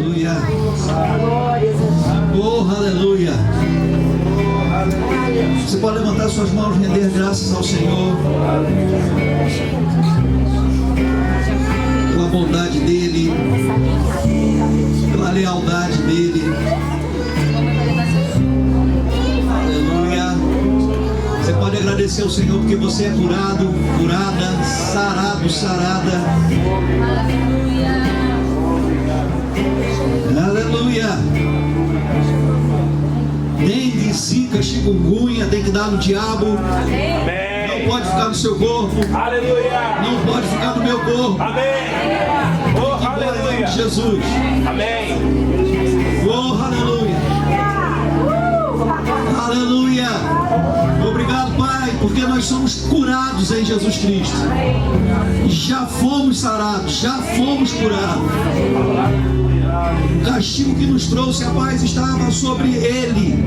aleluia. Oh, aleluia. Você pode levantar suas mãos e render graças ao Senhor pela bondade dEle, pela lealdade dEle. Aleluia. Você pode agradecer ao Senhor porque você é curado, curada, sarado, sarada. Aleluia. Dengue, zika, chikungunya tem que dar no diabo. Amém. Não pode ficar no seu corpo. Aleluia. Não pode ficar no meu corpo. Amém. Oh, Em nome aleluia. de Jesus. Amém. Oh, aleluia. Aleluia. Obrigado, Pai, porque nós somos curados em Jesus Cristo. Já fomos sarados, já fomos curados. O castigo que nos trouxe a paz estava sobre Ele,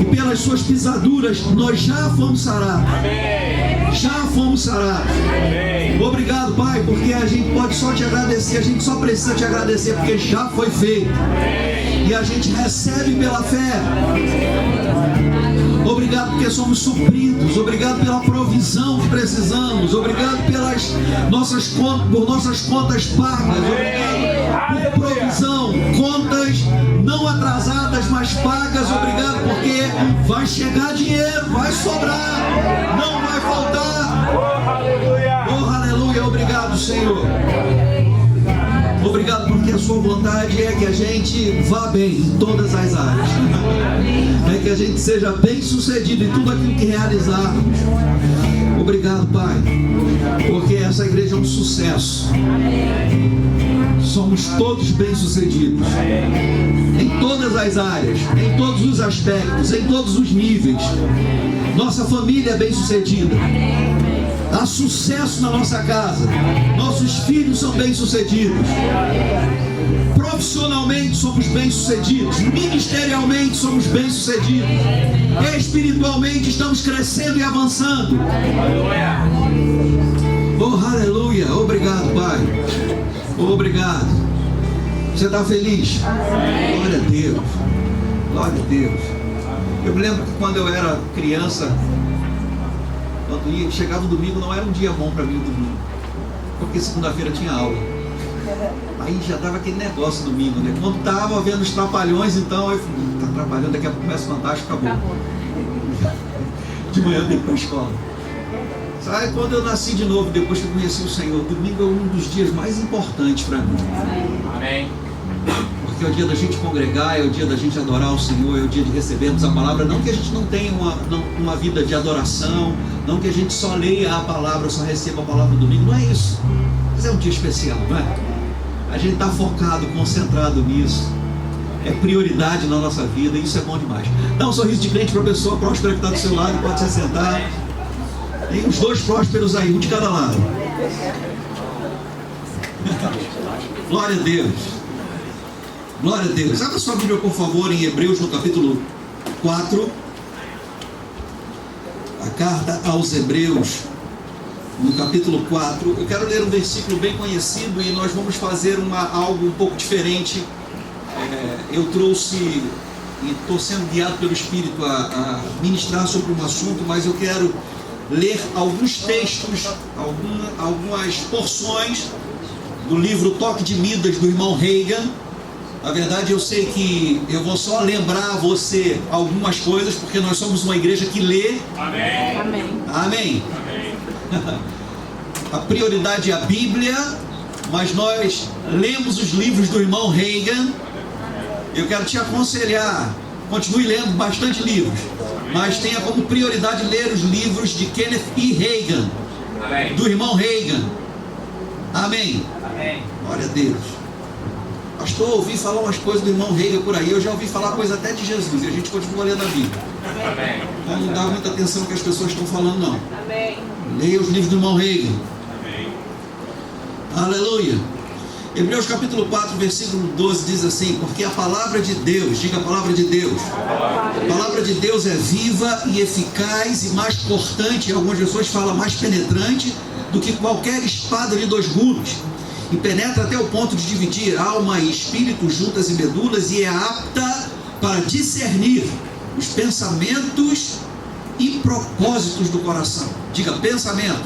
e pelas suas pisaduras nós já fomos sarados. Amém. Já fomos sarados. Amém. Obrigado, Pai, porque a gente pode só te agradecer, a gente só precisa te agradecer porque já foi feito. Amém. E a gente recebe pela fé. Obrigado porque somos supridos. Obrigado pela provisão que precisamos. Obrigado pelas nossas contas pagas. Obrigado por provisão, contas não atrasadas, mas pagas. Obrigado porque vai chegar dinheiro, vai sobrar, não vai faltar. Oh, aleluia. Oh, aleluia. Obrigado, Senhor. Obrigado porque a sua vontade é que a gente vá bem em todas as áreas. É que a gente seja bem sucedido em tudo aquilo que realizarmos. Obrigado, Pai, porque essa igreja é um sucesso. Somos todos bem sucedidos em todas as áreas, em todos os aspectos, em todos os níveis. Nossa família é bem sucedida. Há sucesso na nossa casa. Nossos filhos são bem-sucedidos. Profissionalmente somos bem-sucedidos. Ministerialmente somos bem-sucedidos. Espiritualmente estamos crescendo e avançando. Oh, aleluia. Obrigado, Pai. Obrigado. Você está feliz? Glória a Deus. Glória a Deus. Eu me lembro que quando eu era criança, quando chegava o domingo, não era um dia bom para mim o domingo, porque segunda-feira tinha aula. Aí já dava aquele negócio domingo, né? Quando estava vendo os Trapalhões, então eu falei, está trabalhando, daqui a pouco começa o Fantástico, acabou. De manhã eu tenho que ir para a escola. Sabe, quando eu nasci de novo, depois que eu conheci o Senhor, domingo é um dos dias mais importantes para mim. Amém. Porque é o dia da gente congregar, é o dia da gente adorar o Senhor, é o dia de recebermos a palavra. Não que a gente não tenha uma vida de adoração, não que a gente só leia a palavra, só receba a palavra no domingo, não é isso. Mas é um dia especial, não é? A gente está focado, concentrado nisso. É prioridade na nossa vida e isso é bom demais. Dá um sorriso de crente para a pessoa próspera que está do seu lado, pode se sentar. Tem os dois prósperos aí, um de cada lado. Glória a Deus. Glória a Deus. Abra sua Bíblia, por favor, em Hebreus, no capítulo 4. A carta aos Hebreus, no capítulo 4. Eu quero ler um versículo bem conhecido e nós vamos fazer algo um pouco diferente. Eu trouxe e estou sendo guiado pelo Espírito a ministrar sobre um assunto, mas eu quero ler alguns textos, algumas porções do livro Toque de Midas, do irmão Reagan. Na verdade, eu sei que eu vou só lembrar a você algumas coisas, porque nós somos uma igreja que lê. Amém. Amém. Amém. Amém. A prioridade é a Bíblia, mas nós lemos os livros do irmão Reagan. Eu quero te aconselhar, continue lendo bastante livros, mas tenha como prioridade ler os livros de Kenneth E. Reagan, Amém. do irmão Reagan. Amém. Amém. Glória a Deus. Pastor, eu ouvi falar umas coisas do irmão Reagan por aí, eu já ouvi falar coisa até de Jesus, e a gente continua lendo a Bíblia. Amém. Então não dá muita atenção ao que as pessoas estão falando, não. Amém. Leia os livros do irmão Reagan. Amém. Aleluia. Hebreus capítulo 4, versículo 12 diz assim: porque a palavra de Deus, diga a palavra de Deus, a palavra de Deus é viva e eficaz e mais cortante, algumas pessoas falam mais penetrante do que qualquer espada de dois gumes, e penetra até o ponto de dividir alma e espírito, juntas e medulas, e é apta para discernir os pensamentos e propósitos do coração. Diga pensamentos.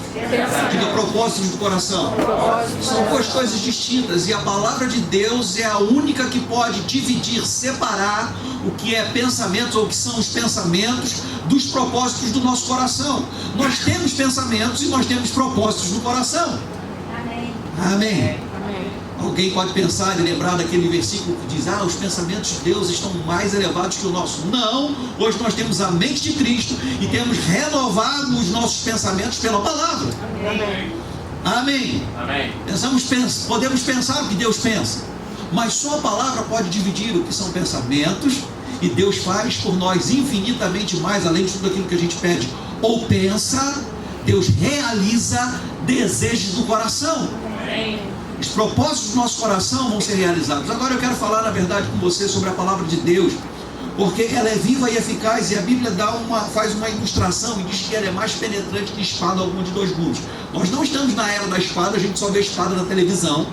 Diga propósitos do coração. São duas coisas distintas, e a palavra de Deus é a única que pode dividir, separar o que é pensamentos, ou o que são os pensamentos, dos propósitos do nosso coração. Nós temos pensamentos e nós temos propósitos no coração. Amém. Alguém pode pensar e lembrar daquele versículo que diz: os pensamentos de Deus estão mais elevados que o nosso. Não, hoje nós temos a mente de Cristo e temos renovado os nossos pensamentos pela palavra. Amém. Podemos pensar o que Deus pensa, mas só a palavra pode dividir o que são pensamentos, e Deus faz por nós infinitamente mais, além de tudo aquilo que a gente pede ou pensa. Deus realiza desejos do coração. Os propósitos do nosso coração vão ser realizados. Agora eu quero falar, na verdade, com você sobre a palavra de Deus, porque ela é viva e eficaz, e a Bíblia faz uma ilustração e diz que ela é mais penetrante que espada alguma de dois gumes. Nós não estamos na era da espada, a gente só vê espada na televisão,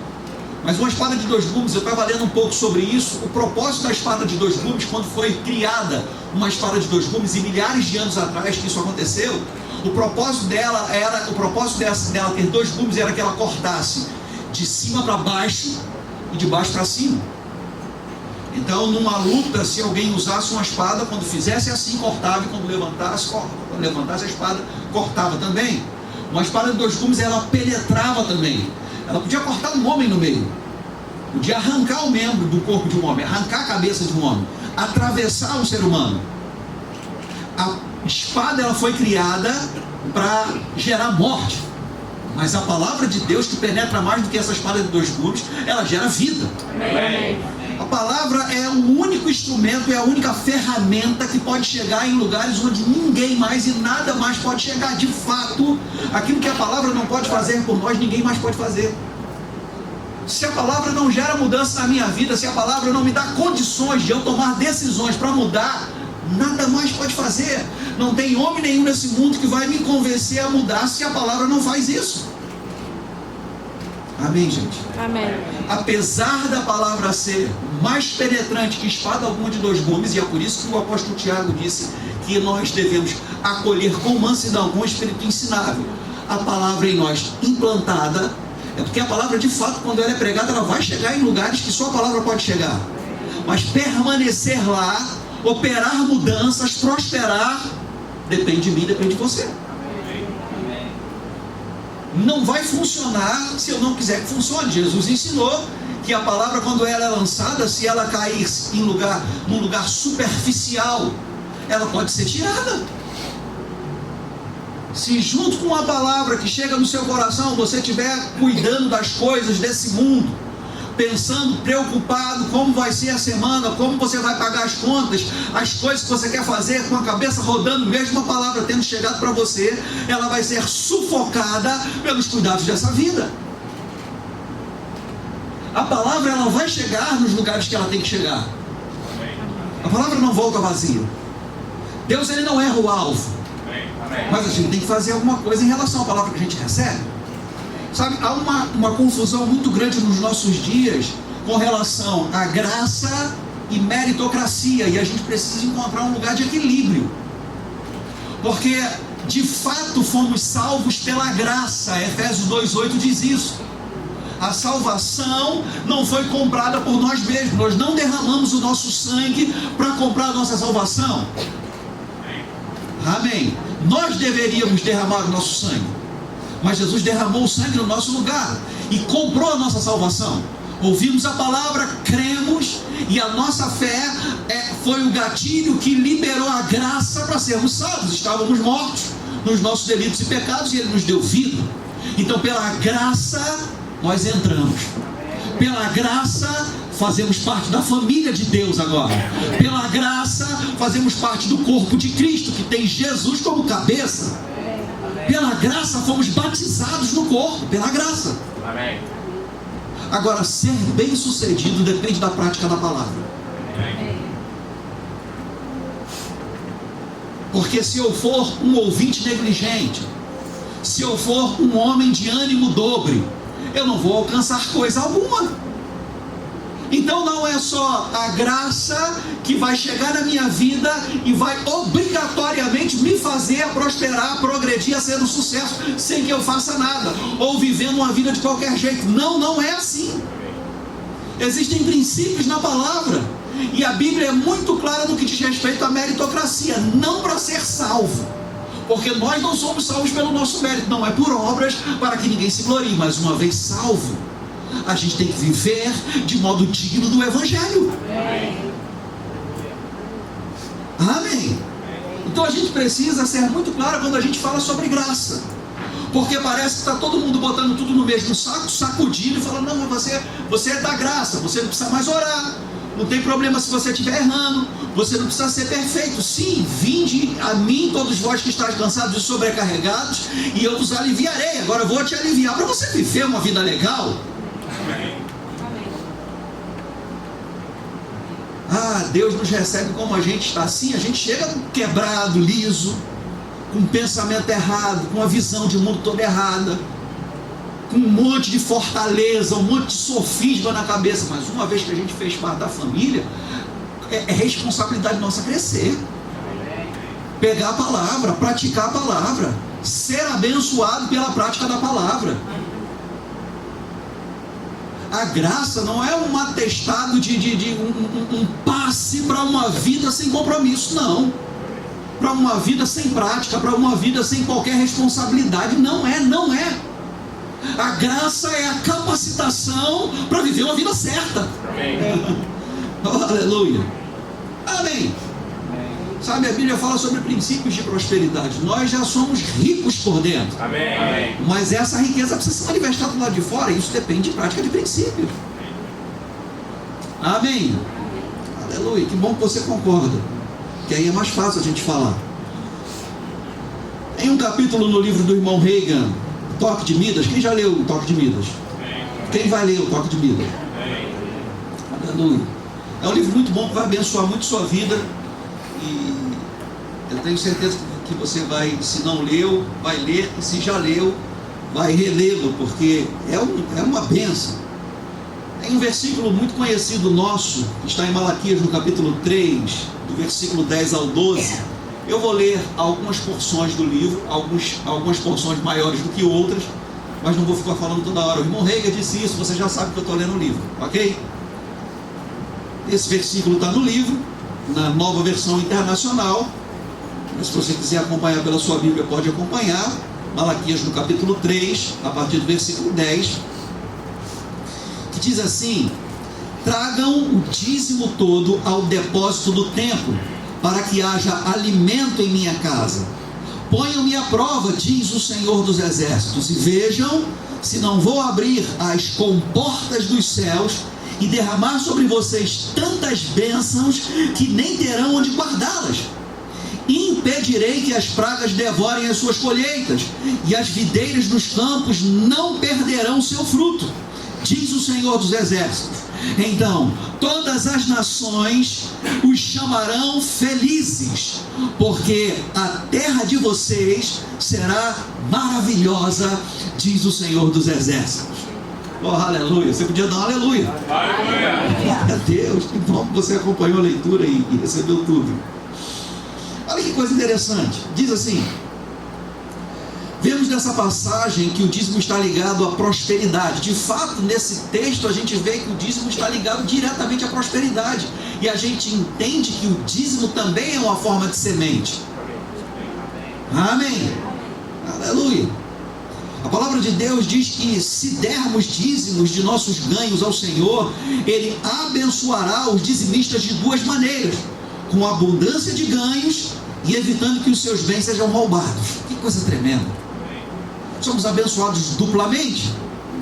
mas uma espada de dois gumes, eu estava lendo um pouco sobre isso. O propósito da espada de dois gumes, quando foi criada uma espada de dois gumes, e milhares de anos atrás que isso aconteceu, o propósito dela ter dois gumes era que ela cortasse de cima para baixo e de baixo para cima. Então, numa luta, se alguém usasse uma espada, quando fizesse assim, cortava, e quando levantasse a espada, cortava também. Uma espada de dois gumes, ela penetrava também. Ela podia cortar um homem no meio, podia arrancar o membro do corpo de um homem, arrancar a cabeça de um homem, atravessar um ser humano. A espada, ela foi criada para gerar morte, mas a palavra de Deus, que penetra mais do que essa espada de dois gumes, ela gera vida. A palavra é o único instrumento, é a única ferramenta que pode chegar em lugares onde ninguém mais e nada mais pode chegar. De fato, aquilo que a palavra não pode fazer por nós, ninguém mais pode fazer. Se a palavra não gera mudança na minha vida, se a palavra não me dá condições de eu tomar decisões para mudar, nada mais pode fazer. Não tem homem nenhum nesse mundo que vai me convencer a mudar se a palavra não faz isso. Amém, gente? Amém. Apesar da palavra ser mais penetrante que espada alguma de dois gumes, e é por isso que o apóstolo Tiago disse que nós devemos acolher com mansidão, com espírito ensinável, a palavra em nós implantada. É porque a palavra, de fato, quando ela é pregada, ela vai chegar em lugares que só a palavra pode chegar. Mas permanecer lá, operar mudanças, prosperar, depende de mim, depende de você. Não vai funcionar se eu não quiser que funcione. Jesus ensinou que a palavra, quando ela é lançada, se ela cair num lugar superficial, ela pode ser tirada. Se junto com a palavra que chega no seu coração, você estiver cuidando das coisas desse mundo, pensando, preocupado, como vai ser a semana, como você vai pagar as contas, as coisas que você quer fazer, com a cabeça rodando, mesmo a palavra tendo chegado para você, ela vai ser sufocada pelos cuidados dessa vida. A palavra, ela vai chegar nos lugares que ela tem que chegar. A palavra não volta vazia. Deus, ele não erra o alvo, mas a gente tem que fazer alguma coisa em relação à palavra que a gente recebe. Sabe, há uma confusão muito grande nos nossos dias com relação à graça e meritocracia, e a gente precisa encontrar um lugar de equilíbrio, porque de fato fomos salvos pela graça. Efésios 2:8 diz isso. A salvação não foi comprada por nós mesmos, nós não derramamos o nosso sangue para comprar a nossa salvação. Amém. Nós deveríamos derramar o nosso sangue, mas Jesus derramou o sangue no nosso lugar e comprou a nossa salvação. Ouvimos a palavra, cremos, e a nossa fé foi o gatilho que liberou a graça para sermos salvos. Estávamos mortos nos nossos delitos e pecados, e Ele nos deu vida. Então, pela graça, nós entramos. Pela graça, fazemos parte da família de Deus agora. Pela graça, fazemos parte do corpo de Cristo, que tem Jesus como cabeça. Pela graça, fomos batizados no corpo, pela graça. Amém. Agora, ser bem sucedido depende da prática da palavra. Amém. Porque se eu for um ouvinte negligente, se eu for um homem de ânimo dobre, eu não vou alcançar coisa alguma. Então não é só a graça que vai chegar na minha vida e vai obrigatoriamente me fazer a prosperar, a progredir, a ser um sucesso, sem que eu faça nada, ou vivendo uma vida de qualquer jeito. Não, não é assim. Existem princípios na palavra, e a Bíblia é muito clara no que diz respeito à meritocracia, não para ser salvo, porque nós não somos salvos pelo nosso mérito, não é por obras para que ninguém se glorie, mas uma vez salvo, a gente tem que viver de modo digno do Evangelho. Amém. Então a gente precisa ser muito claro quando a gente fala sobre graça, porque parece que está todo mundo botando tudo no mesmo saco, sacudindo e falando, não, mas você é da graça, você não precisa mais orar, não tem problema se você estiver errando, você não precisa ser perfeito. Sim, vinde a mim todos vós que estáis cansados e sobrecarregados, e eu vos aliviarei. Agora eu vou te aliviar para você viver uma vida legal. Ah, Deus nos recebe como a gente está. Assim, a gente chega quebrado, liso, com um pensamento errado, com uma visão de mundo toda errada, com um monte de fortaleza, um monte de sofisma na cabeça. Mas uma vez que a gente fez parte da família, é responsabilidade nossa crescer, pegar a palavra, praticar a palavra, ser abençoado pela prática da palavra. A graça não é um atestado um passe para uma vida sem compromisso, não. Para uma vida sem prática, para uma vida sem qualquer responsabilidade. Não é. A graça é a capacitação para viver uma vida certa. Amém. Oh, aleluia. Amém. Sabe, a Bíblia fala sobre princípios de prosperidade. Nós já somos ricos por dentro. Amém. Mas essa riqueza precisa ser manifestada do lado de fora. E isso depende de prática de princípios. Amém. Aleluia. Que bom que você concorda, que aí é mais fácil a gente falar. Em um capítulo no livro do irmão Reagan, Toque de Midas. Quem já leu o Toque de Midas? Quem vai ler o Toque de Midas? Aleluia. É um livro muito bom que vai abençoar muito sua vida. E eu tenho certeza que você vai, se não leu, vai ler, e se já leu, vai relê-lo, porque é uma bênção. Tem um versículo muito conhecido nosso, que está em Malaquias, no capítulo 3, do versículo 10 ao 12. Eu vou ler algumas porções do livro, algumas porções maiores do que outras, mas não vou ficar falando toda hora. O irmão Reagan disse isso, você já sabe que eu estou lendo o livro, ok? Esse versículo está no livro, na Nova Versão Internacional, mas se você quiser acompanhar pela sua Bíblia, pode acompanhar. Malaquias no capítulo 3, a partir do versículo 10, que diz assim: tragam o dízimo todo ao depósito do templo, para que haja alimento em minha casa. Ponham-me à prova, diz o Senhor dos Exércitos, e vejam se não vou abrir as comportas dos céus e derramar sobre vocês tantas bênçãos que nem terão onde guardá-las. Impedirei que as pragas devorem as suas colheitas, e as videiras dos campos não perderão seu fruto, diz o Senhor dos Exércitos. Então todas as nações os chamarão felizes, porque a terra de vocês será maravilhosa, diz o Senhor dos Exércitos. Oh, aleluia. Você podia dar um aleluia. Aleluia. Glória a Deus. Que bom que você acompanhou a leitura e recebeu tudo. Olha que coisa interessante. Diz assim: vemos nessa passagem que o dízimo está ligado à prosperidade. De fato, nesse texto a gente vê que o dízimo está ligado diretamente à prosperidade. E a gente entende que o dízimo também é uma forma de semente. Amém. Aleluia. A palavra de Deus diz que se dermos dízimos de nossos ganhos ao Senhor, Ele abençoará os dizimistas de duas maneiras: com abundância de ganhos e evitando que os seus bens sejam roubados. Que coisa tremenda. Somos abençoados duplamente.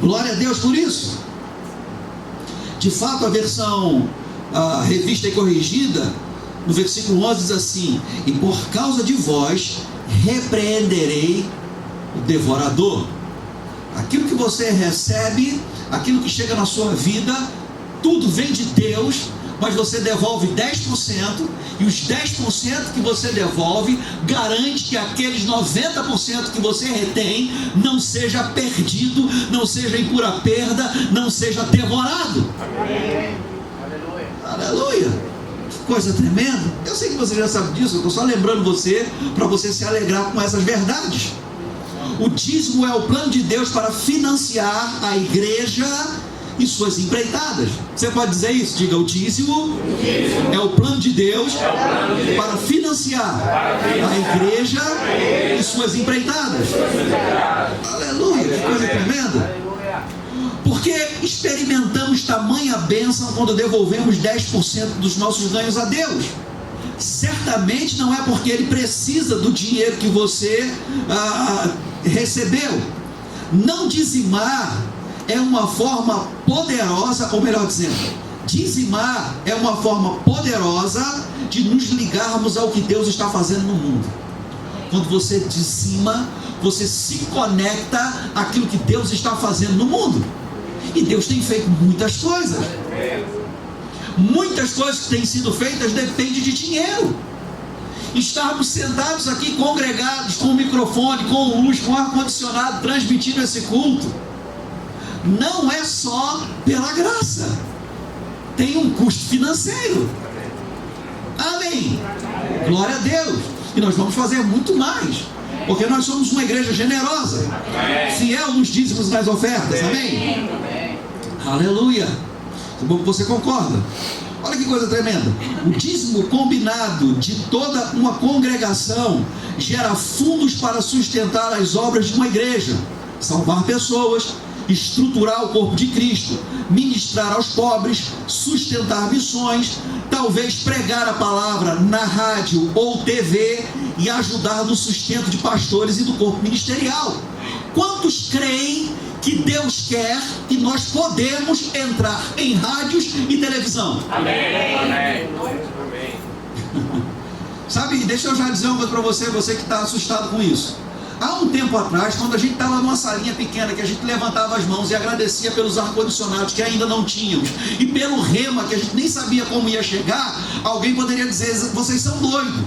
Glória a Deus por isso. De fato, a versão revista e corrigida, no versículo 11 diz assim: e por causa de vós repreenderei o devorador. Aquilo que você recebe, aquilo que chega na sua vida, tudo vem de Deus, mas você devolve 10%, e os 10% que você devolve garante que aqueles 90% que você retém não seja perdido, não seja em pura perda, não seja devorado. Amém. Aleluia! Que coisa tremenda. Eu sei que você já sabe disso, eu estou só lembrando você, para você se alegrar com essas verdades. O dízimo é o plano de Deus para financiar a igreja e suas empreitadas. Você pode dizer isso? Diga: o dízimo é o plano de Deus para financiar a igreja e suas empreitadas. Aleluia, que coisa tremenda. Porque experimentamos tamanha bênção quando devolvemos 10% dos nossos ganhos a Deus. Certamente não é porque Ele precisa do dinheiro que você recebeu. Não dizimar é uma forma poderosa, ou melhor dizendo, dizimar é uma forma poderosa de nos ligarmos ao que Deus está fazendo no mundo. Quando você dizima, você se conecta àquilo que Deus está fazendo no mundo. E Deus tem feito muitas coisas. Muitas coisas que têm sido feitas dependem de dinheiro. Estarmos sentados aqui congregados, com microfone, com luz, com ar-condicionado, transmitindo esse culto, não é só pela graça. Tem um custo financeiro. Amém. Glória a Deus. E nós vamos fazer muito mais, porque nós somos uma igreja generosa, fiel nos dízimos e nas ofertas. Amém. Aleluia. Bom, você concorda? Olha que coisa tremenda. O dízimo combinado de toda uma congregação gera fundos para sustentar as obras de uma igreja, salvar pessoas, estruturar o corpo de Cristo, ministrar aos pobres, sustentar missões, talvez pregar a palavra na rádio ou TV e ajudar no sustento de pastores e do corpo ministerial. Quantos creem que Deus quer e nós podemos entrar em rádios e televisão? Amém. Amém. Sabe, deixa eu já dizer uma coisa para você, você que está assustado com isso. Há um tempo atrás, quando a gente estava numa salinha pequena, que a gente levantava as mãos e agradecia pelos ar-condicionados que ainda não tínhamos, e pelo rema que a gente nem sabia como ia chegar, alguém poderia dizer: vocês são doidos.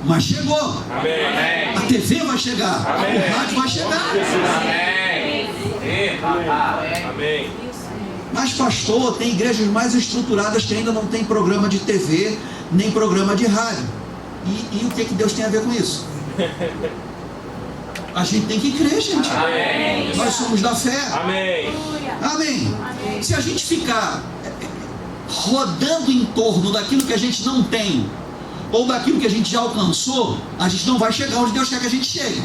Mas chegou. Amém. A TV vai chegar. Amém. O rádio vai chegar. Amém. Amém. Mas pastor, tem igrejas mais estruturadas que ainda não tem programa de TV, nem programa de rádio. E o que Deus tem a ver com isso? A gente tem que crer, gente. Amém. Nós somos da fé. Amém. Amém. Se a gente ficar rodando em torno daquilo que a gente não tem, ou daquilo que a gente já alcançou, a gente não vai chegar onde Deus quer que a gente chegue.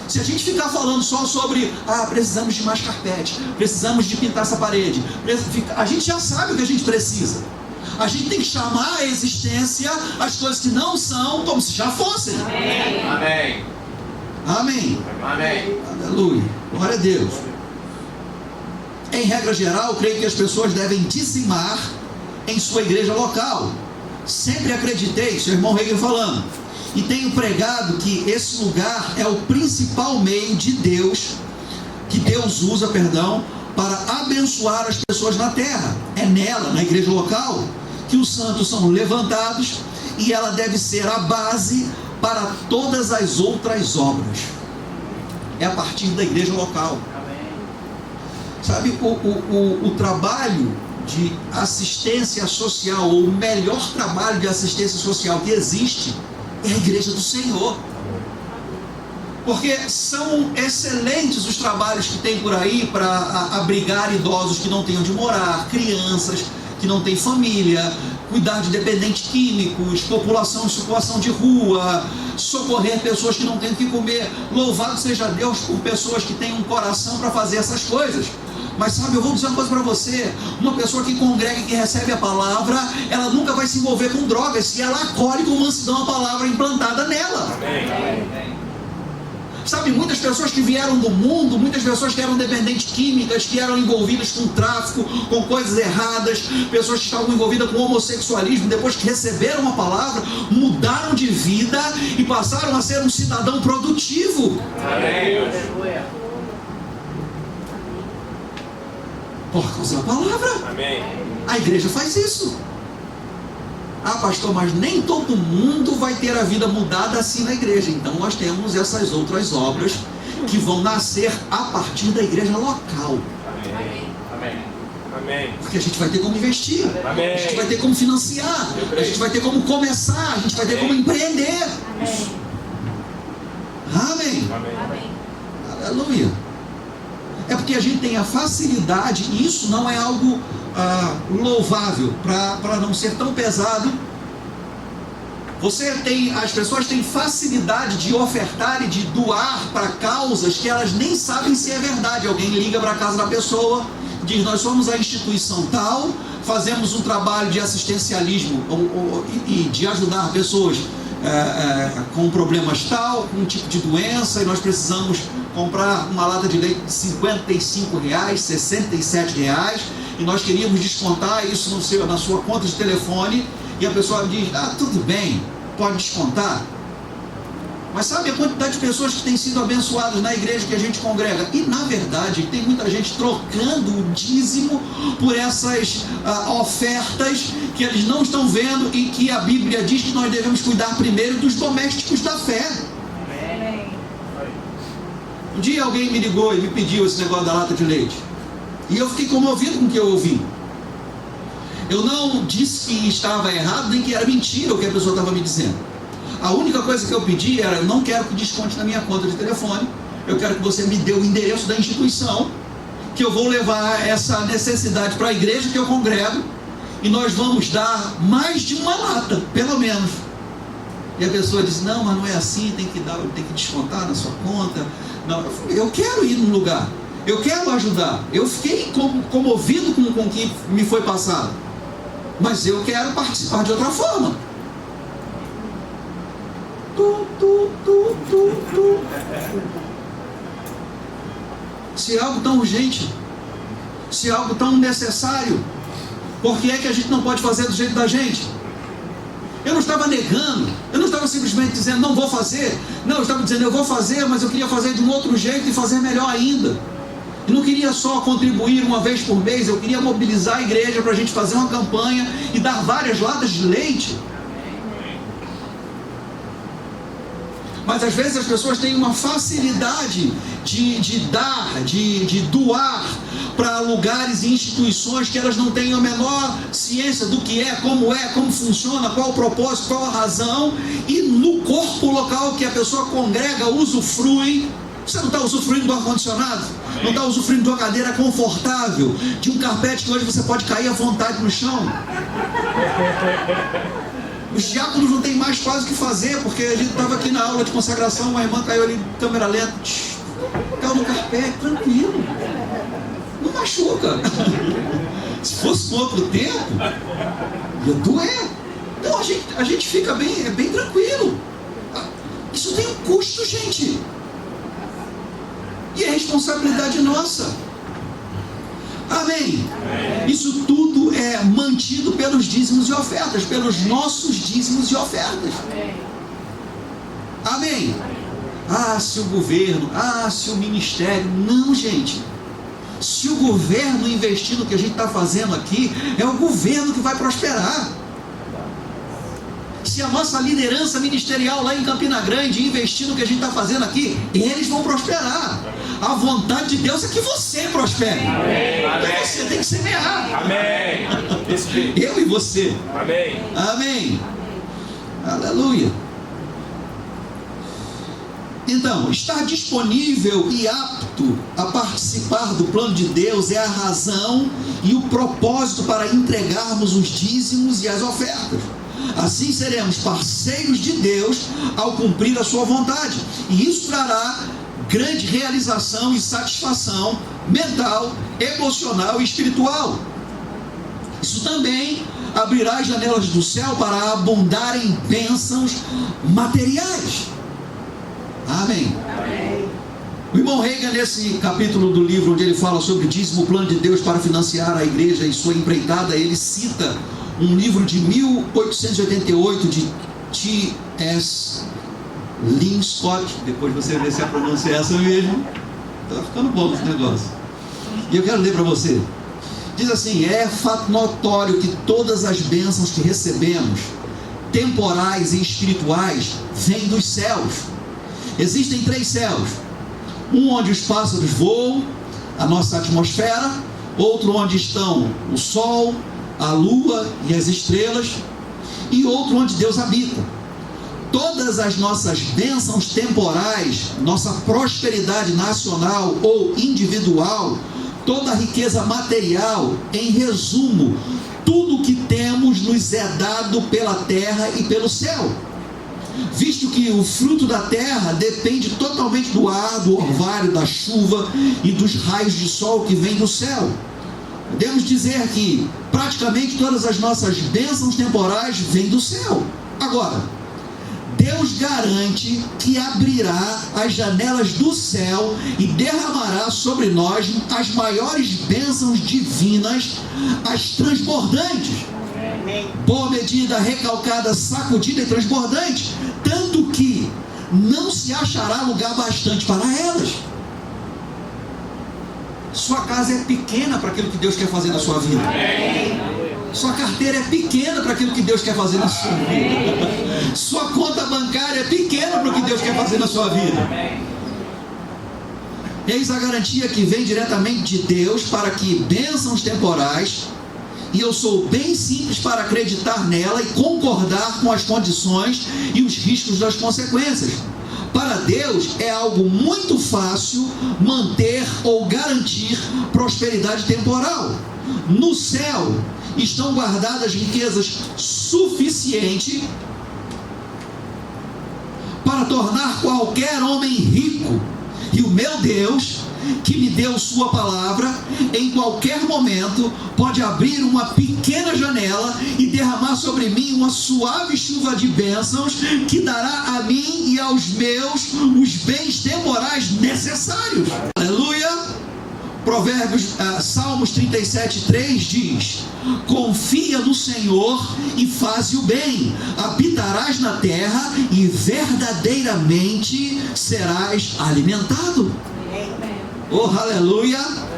Se a gente ficar falando só sobre precisamos de mais carpete, precisamos de pintar essa parede, a gente já sabe o que a gente precisa. A gente tem que chamar à existência as coisas que não são como se já fossem. Amém. Amém. Amém. Aleluia. Glória a Deus. Em regra geral, creio que as pessoas devem dizimar em sua igreja local. Sempre acreditei, seu irmão Reagan falando, e tenho pregado que esse lugar é o principal meio de Deus, que Deus usa, para abençoar as pessoas na terra. É nela, na igreja local, que os santos são levantados, e ela deve ser a base para todas as outras obras. É a partir da igreja local. Sabe, o trabalho de assistência social, ou o melhor trabalho de assistência social que existe, é a igreja do Senhor. Porque são excelentes os trabalhos que tem por aí para abrigar idosos que não têm onde morar, crianças que não têm família, cuidar de dependentes químicos, população em situação de rua, socorrer pessoas que não têm o que comer. Louvado seja Deus por pessoas que têm um coração para fazer essas coisas. Mas sabe, eu vou dizer uma coisa para você: uma pessoa que congrega e que recebe a palavra, ela nunca vai se envolver com drogas se ela acolhe com mansidão a palavra implantada nela. Amém. Sabe, muitas pessoas que vieram do mundo, muitas pessoas que eram dependentes químicas, que eram envolvidas com tráfico, com coisas erradas, pessoas que estavam envolvidas com homossexualismo, depois que receberam a palavra, mudaram de vida e passaram a ser um cidadão produtivo. Amém. Por causa da palavra. Amém. A igreja faz isso. Ah, pastor, mas nem todo mundo vai ter a vida mudada assim na igreja. Então nós temos essas outras obras que vão nascer a partir da igreja local. Amém. Amém. Amém. Porque a gente vai ter como investir, Amém. a gente vai ter como financiar, a gente vai ter como começar, a gente vai ter como empreender. Amém. Amém. Aleluia. É porque a gente tem a facilidade, e isso não é algo louvável, para não ser tão pesado. As pessoas têm facilidade de ofertar e de doar para causas que elas nem sabem se é verdade. Alguém liga para a casa da pessoa, diz: nós somos a instituição tal, fazemos um trabalho de assistencialismo e de ajudar pessoas com problemas tal, com um tipo de doença, e nós precisamos comprar uma lata de leite de R$55, R$67, e nós queríamos descontar isso na sua conta de telefone. E a pessoa diz: tudo bem, pode descontar. Mas sabe a quantidade de pessoas que têm sido abençoadas na igreja que a gente congrega? E na verdade tem muita gente trocando o dízimo por essas ofertas que eles não estão vendo, e que a Bíblia diz que nós devemos cuidar primeiro dos domésticos da fé. Um dia alguém me ligou e me pediu esse negócio da lata de leite, e eu fiquei comovido com o que eu ouvi. Eu não disse que estava errado, nem que era mentira o que a pessoa estava me dizendo. A única coisa que eu pedi era: eu não quero que desconte na minha conta de telefone, eu quero que você me dê o endereço da instituição, que eu vou levar essa necessidade para a igreja que eu congrego, e nós vamos dar mais de uma lata, pelo menos. E a pessoa disse: não, mas não é assim, tem que descontar na sua conta. Não, eu quero ir num lugar, eu quero ajudar. Eu fiquei comovido com o que me foi passado, mas eu quero participar de outra forma. Se é algo tão urgente, se é algo tão necessário, por que é que a gente não pode fazer do jeito da gente? Eu não estava negando, eu não estava simplesmente dizendo não vou fazer. Não, eu estava dizendo eu vou fazer, mas eu queria fazer de um outro jeito e fazer melhor ainda. Eu não queria só contribuir uma vez por mês, eu queria mobilizar a igreja para a gente fazer uma campanha e dar várias latas de leite. Mas às vezes as pessoas têm uma facilidade de dar, de doar para lugares e instituições que elas não têm a menor ciência do que é, como funciona, qual o propósito, qual a razão, e no corpo local que a pessoa congrega, usufrui. Você não está usufruindo do ar-condicionado? Não está usufruindo de uma cadeira confortável, de um carpete que hoje você pode cair à vontade no chão? Os diáconos não tem mais quase o que fazer, porque a gente estava aqui na aula de consagração, uma irmã caiu ali, câmera lenta, caiu no carpete, tranquilo, não machuca. Se fosse com outro tempo, ia doer. Então a gente fica bem tranquilo. Isso tem um custo, gente, e é responsabilidade nossa. Amém? Isso tudo é mantido pelos dízimos e ofertas, pelos nossos dízimos e ofertas. Amém? Se o governo, se o ministério. Não, gente. Se o governo investir no que a gente está fazendo aqui, é o governo que vai prosperar. Se a nossa liderança ministerial lá em Campina Grande investir no que a gente está fazendo aqui, eles vão prosperar. A vontade de Deus é que você prospere. Amém. Então você tem que semear. Amém. Eu e você. Amém. Amém. Aleluia. Então, estar disponível e apto a participar do plano de Deus é a razão e o propósito para entregarmos os dízimos e as ofertas. Assim seremos parceiros de Deus ao cumprir a sua vontade, e isso trará grande realização e satisfação mental, emocional e espiritual. Isso também abrirá as janelas do céu para abundar em bênçãos materiais. Amém. Amém. O irmão Reagan, nesse capítulo do livro onde ele fala sobre o dízimo, o plano de Deus para financiar a igreja e sua empreitada, ele cita um livro de 1888 de T.S. Lynn Scott. Depois você vê se a pronúncia é essa mesmo. Está ficando bom esse negócio. E eu quero ler para você. Diz assim: é fato notório que todas as bênçãos que recebemos, temporais e espirituais, vêm dos céus. Existem 3 céus: um onde os pássaros voam, a nossa atmosfera; outro onde estão o sol, a lua e as estrelas; e outro onde Deus habita. Todas as nossas bênçãos temporais, nossa prosperidade nacional ou individual, toda a riqueza material, em resumo, tudo que temos nos é dado pela terra e pelo céu, visto que o fruto da terra depende totalmente do ar, do orvalho, da chuva e dos raios de sol que vêm do céu. Podemos dizer que praticamente todas as nossas bênçãos temporais vêm do céu. Agora, Deus garante que abrirá as janelas do céu e derramará sobre nós as maiores bênçãos divinas, as transbordantes. Boa medida, recalcada, sacudida e transbordante, tanto que não se achará lugar bastante para elas. Sua casa é pequena para aquilo que Deus quer fazer na sua vida. Sua carteira é pequena para aquilo que Deus quer fazer na sua vida. Sua conta bancária é pequena para o que Deus quer fazer na sua vida. Eis a garantia que vem diretamente de Deus para que bênçãos temporais, e eu sou bem simples para acreditar nela e concordar com as condições e os riscos das consequências. Para Deus é algo muito fácil manter ou garantir prosperidade temporal. No céu estão guardadas riquezas suficientes para tornar qualquer homem rico. E o meu Deus, que me deu sua palavra, em qualquer momento pode abrir uma pequena janela e derramar sobre mim uma suave chuva de bênçãos, que dará a mim e aos meus os bens temporais necessários. Aleluia! Salmos 37:3 diz: confia no Senhor e faze o bem, habitarás na terra e verdadeiramente serás alimentado. Oh, aleluia!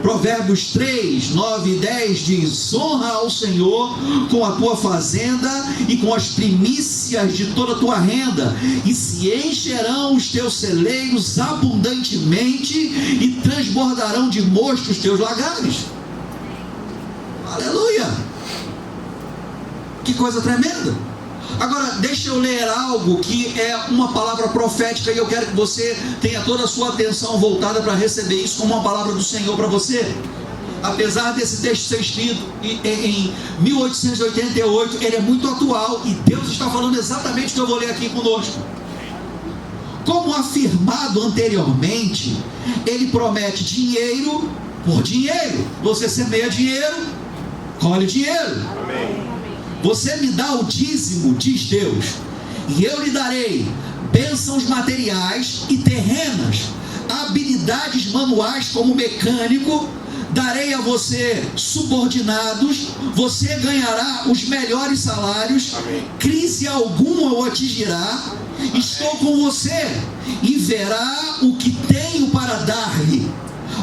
Provérbios 3, 9 e 10 diz: honra ao Senhor com a tua fazenda e com as primícias de toda a tua renda, e se encherão os teus celeiros abundantemente, e transbordarão de mosto os teus lagares. Aleluia! Que coisa tremenda! Agora, deixa eu ler algo que é uma palavra profética, e eu quero que você tenha toda a sua atenção voltada para receber isso como uma palavra do Senhor para você. Apesar desse texto ser escrito em 1888, ele é muito atual, e Deus está falando exatamente o que eu vou ler aqui conosco. Como afirmado anteriormente, ele promete dinheiro por dinheiro. Você semeia dinheiro, colhe dinheiro. Amém. Você me dá o dízimo, diz Deus, e eu lhe darei bênçãos materiais e terrenas, habilidades manuais como mecânico, darei a você subordinados, você ganhará os melhores salários, crise alguma o atingirá, estou com você e verá o que tenho para dar-lhe.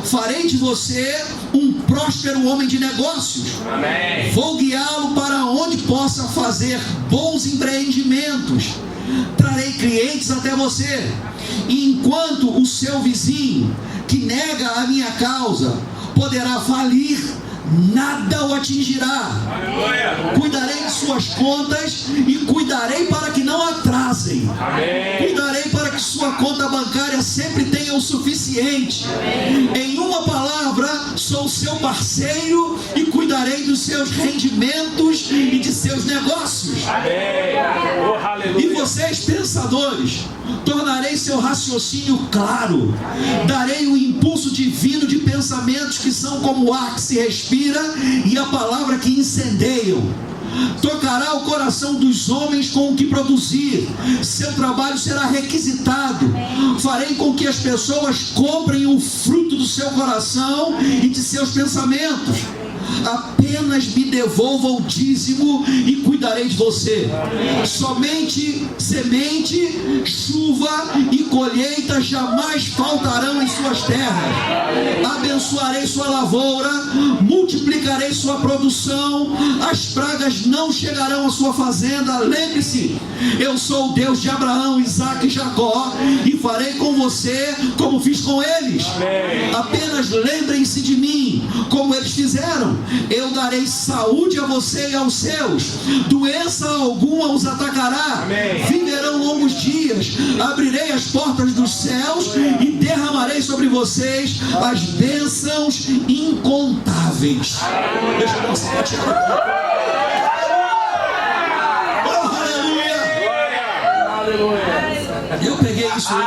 Farei de você um próspero homem de negócios. Amém. Vou guiá-lo para onde possa fazer bons empreendimentos. Trarei clientes até você. E enquanto o seu vizinho, que nega a minha causa, poderá falir, nada o atingirá. Aleluia. Cuidarei de suas contas e cuidarei para que não atrasem. Amém. Cuidarei para que sua conta bancária sempre tenha o suficiente. Amém. Em uma palavra, sou seu parceiro e cuidarei dos seus rendimentos e de seus negócios. Amém. Oh, aleluia. E vocês, pensadores, tornarei seu raciocínio claro. Darei o impulso divino de pensamentos que são como o ar que se respira e a palavra que incendeiam. Tocará o coração dos homens com o que produzir. Seu trabalho será requisitado. Farei com que as pessoas comprem o fruto do seu coração e de seus pensamentos. apenas me devolva o dízimo e cuidarei de você. Somente semente, chuva e colheita jamais faltarão em suas terras. Abençoarei sua lavoura, multiplicarei sua produção, as pragas não chegarão à sua fazenda. Lembre-se, eu sou o Deus de Abraão, Isaque e Jacó, e farei com você como fiz com eles. Apenas lembrem-se de mim, como eles fizeram. Eu darei saúde a você e aos seus, doença alguma os atacará. Viverão longos dias, abrirei as portas dos céus e derramarei sobre vocês as bênçãos incontáveis. Deixa eu mostrar aqui. Eu peguei isso hoje.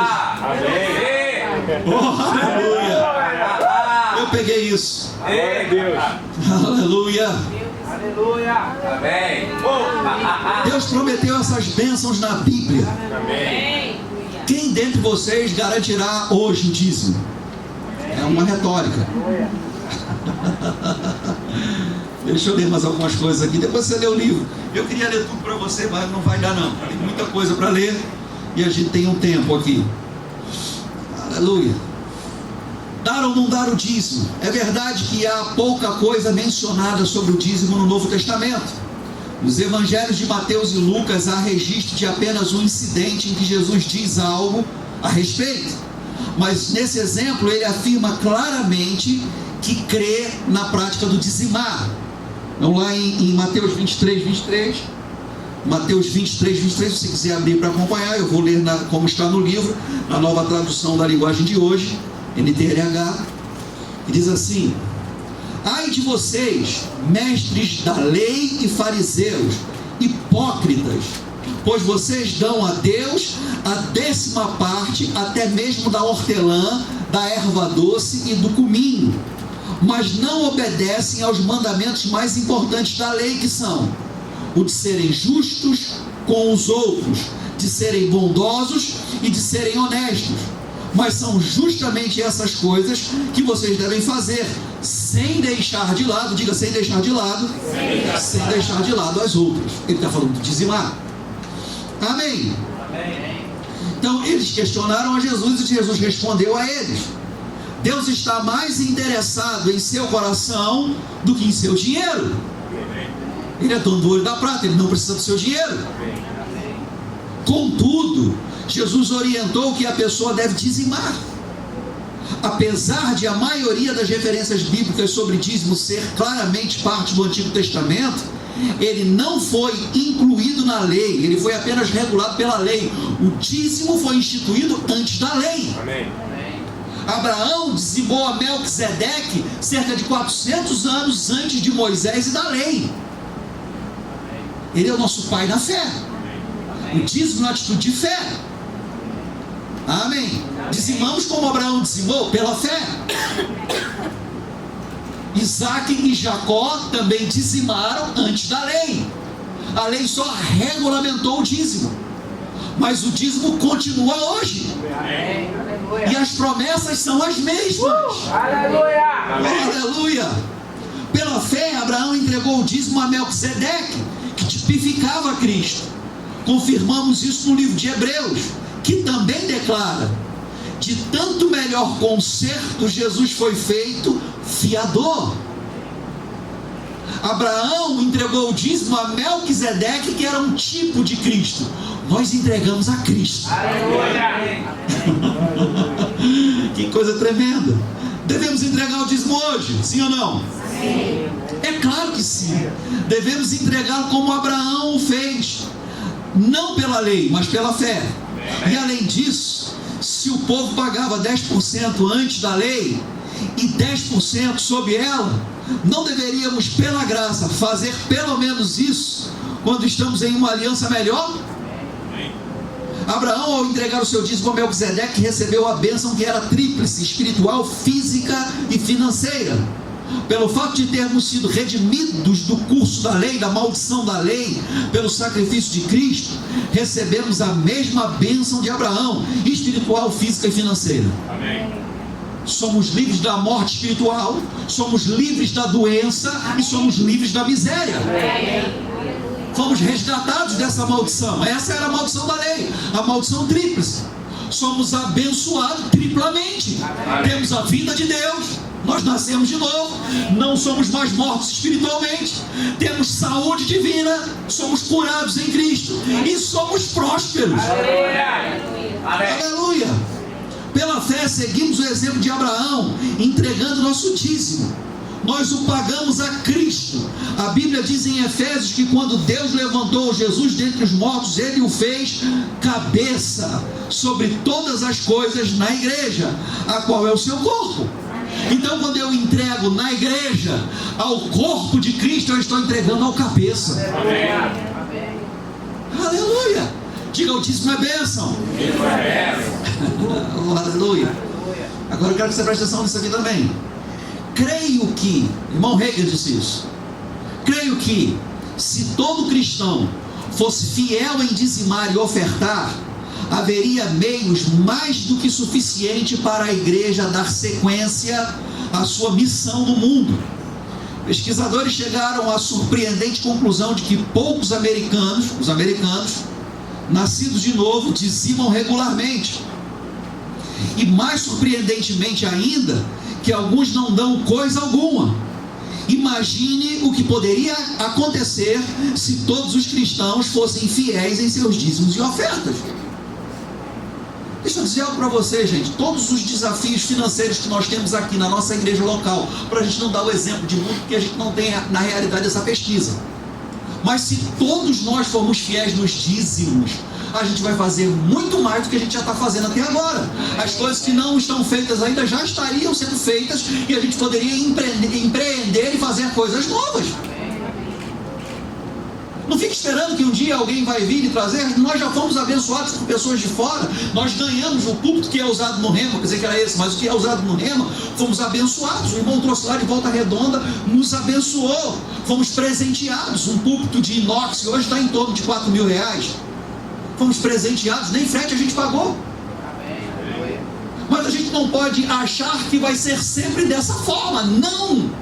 Oh, aleluia. Eu peguei isso. Aleluia. Aleluia. Amém. Deus prometeu essas bênçãos na Bíblia. Amém. Quem dentre vocês garantirá hoje o dízimo? É uma retórica. Deixa eu ler mais algumas coisas aqui. Depois você lê o livro. Eu queria ler tudo para você, mas não vai dar não. Tem muita coisa para ler e a gente tem um tempo aqui. Aleluia. Dar ou não dar o dízimo? É verdade que há pouca coisa mencionada sobre o dízimo no Novo Testamento. Nos evangelhos de Mateus e Lucas há registro de apenas um incidente em que Jesus diz algo a respeito. Mas nesse exemplo ele afirma claramente que crê na prática do dizimar. Vamos lá em Mateus 23. Mateus 23, se você quiser abrir para acompanhar, eu vou ler como está no livro, na nova tradução da linguagem de hoje, NTLH, que diz assim: ai de vocês, mestres da lei e fariseus, hipócritas, pois vocês dão a Deus a 10ª parte, até mesmo da hortelã, da erva doce e do cominho, mas não obedecem aos mandamentos mais importantes da lei, que são o de serem justos com os outros, de serem bondosos e de serem honestos. Mas são justamente essas coisas que vocês devem fazer, sem deixar de lado, diga sem deixar de lado, sem deixar de lado as outras. Ele está falando de dizimar. Amém. Então eles questionaram a Jesus e Jesus respondeu a eles: Deus está mais interessado em seu coração do que em seu dinheiro. Ele é dono do ouro e da prata, ele não precisa do seu dinheiro. Contudo, Jesus orientou que a pessoa deve dizimar. Apesar de a maioria das referências bíblicas sobre dízimo ser claramente parte do Antigo Testamento, ele não foi incluído na lei, ele foi apenas regulado pela lei. O dízimo foi instituído antes da lei. Amém. Abraão dizimou a Melquisedeque cerca de 400 anos antes de Moisés e da lei. Ele é o nosso pai na fé. O dízimo é uma atitude de fé. Amém. Dizimamos como Abraão dizimou, pela fé. Isaque e Jacó também dizimaram antes da lei. A lei só regulamentou o dízimo, mas o dízimo continua hoje. E as promessas são as mesmas. Aleluia. Pela fé, Abraão entregou o dízimo a Melquisedeque, que tipificava Cristo. Confirmamos isso no livro de Hebreus, que também declara: de tanto melhor conserto Jesus foi feito fiador. Abraão entregou o dízimo a Melquisedeque, que era um tipo de Cristo. Nós entregamos a Cristo. Que coisa tremenda. Devemos entregar o dízimo hoje, sim ou não? Sim. É claro que sim. Devemos entregá-lo como Abraão o fez, não pela lei, mas pela fé. E além disso, se o povo pagava 10% antes da lei e 10% sob ela, não deveríamos, pela graça, fazer pelo menos isso quando estamos em uma aliança melhor? Abraão, ao entregar o seu dízimo a Melquisedeque, recebeu a bênção que era tríplice: espiritual, física e financeira. Pelo fato de termos sido redimidos do curso da lei, da maldição da lei, pelo sacrifício de Cristo, recebemos a mesma bênção de Abraão: espiritual, física e financeira. Amém. somos livres da morte espiritual, somos livres da doença e somos livres da miséria. Fomos resgatados dessa maldição. Essa era a maldição da lei, a maldição tríplice. Somos abençoados triplamente. Temos a vida de Deus, nós nascemos de novo, não somos mais mortos espiritualmente, temos saúde divina, somos curados em Cristo e somos prósperos. Aleluia! Pela fé seguimos o exemplo de Abraão, entregando nosso dízimo. Nós o pagamos a Cristo. A Bíblia diz em Efésios que quando Deus levantou Jesus dentre os mortos, Ele o fez cabeça sobre todas as coisas na igreja, a qual é o seu corpo. Então, quando eu entrego na igreja ao corpo de Cristo, eu estou entregando ao cabeça. Amém. Aleluia! Diga, o dízimo é bênção. Oh, aleluia! Agora eu quero que você preste atenção nisso aqui também. Creio que, irmão Hegel disse isso, creio que se todo cristão fosse fiel em dizimar e ofertar, haveria meios mais do que suficiente para a igreja dar sequência à sua missão no mundo. Pesquisadores chegaram à surpreendente conclusão de que poucos americanos, os americanos, nascidos de novo, dizimam regularmente. E mais surpreendentemente ainda, que alguns não dão coisa alguma. Imagine o que poderia acontecer se todos os cristãos fossem fiéis em seus dízimos e ofertas. Deixa eu dizer algo para você, gente. Todos os desafios financeiros que nós temos aqui na nossa igreja local, para a gente não dar o exemplo de muito, porque a gente não tem na realidade essa pesquisa. Mas se todos nós formos fiéis nos dízimos, a gente vai fazer muito mais do que a gente já está fazendo até agora. As coisas que não estão feitas ainda já estariam sendo feitas e a gente poderia empreender e fazer coisas novas. Não fique esperando que um dia alguém vai vir e trazer. Nós já fomos abençoados por pessoas de fora. Nós ganhamos o púlpito que é usado no Rema, quer dizer que era esse, mas o que é usado no Rema, fomos abençoados. O irmão trouxe lá de Volta Redonda, nos abençoou. Fomos presenteados. Um púlpito de inox que hoje está em torno de R$4.000. Fomos presenteados, nem frete a gente pagou. Mas a gente não pode achar que vai ser sempre dessa forma. Não!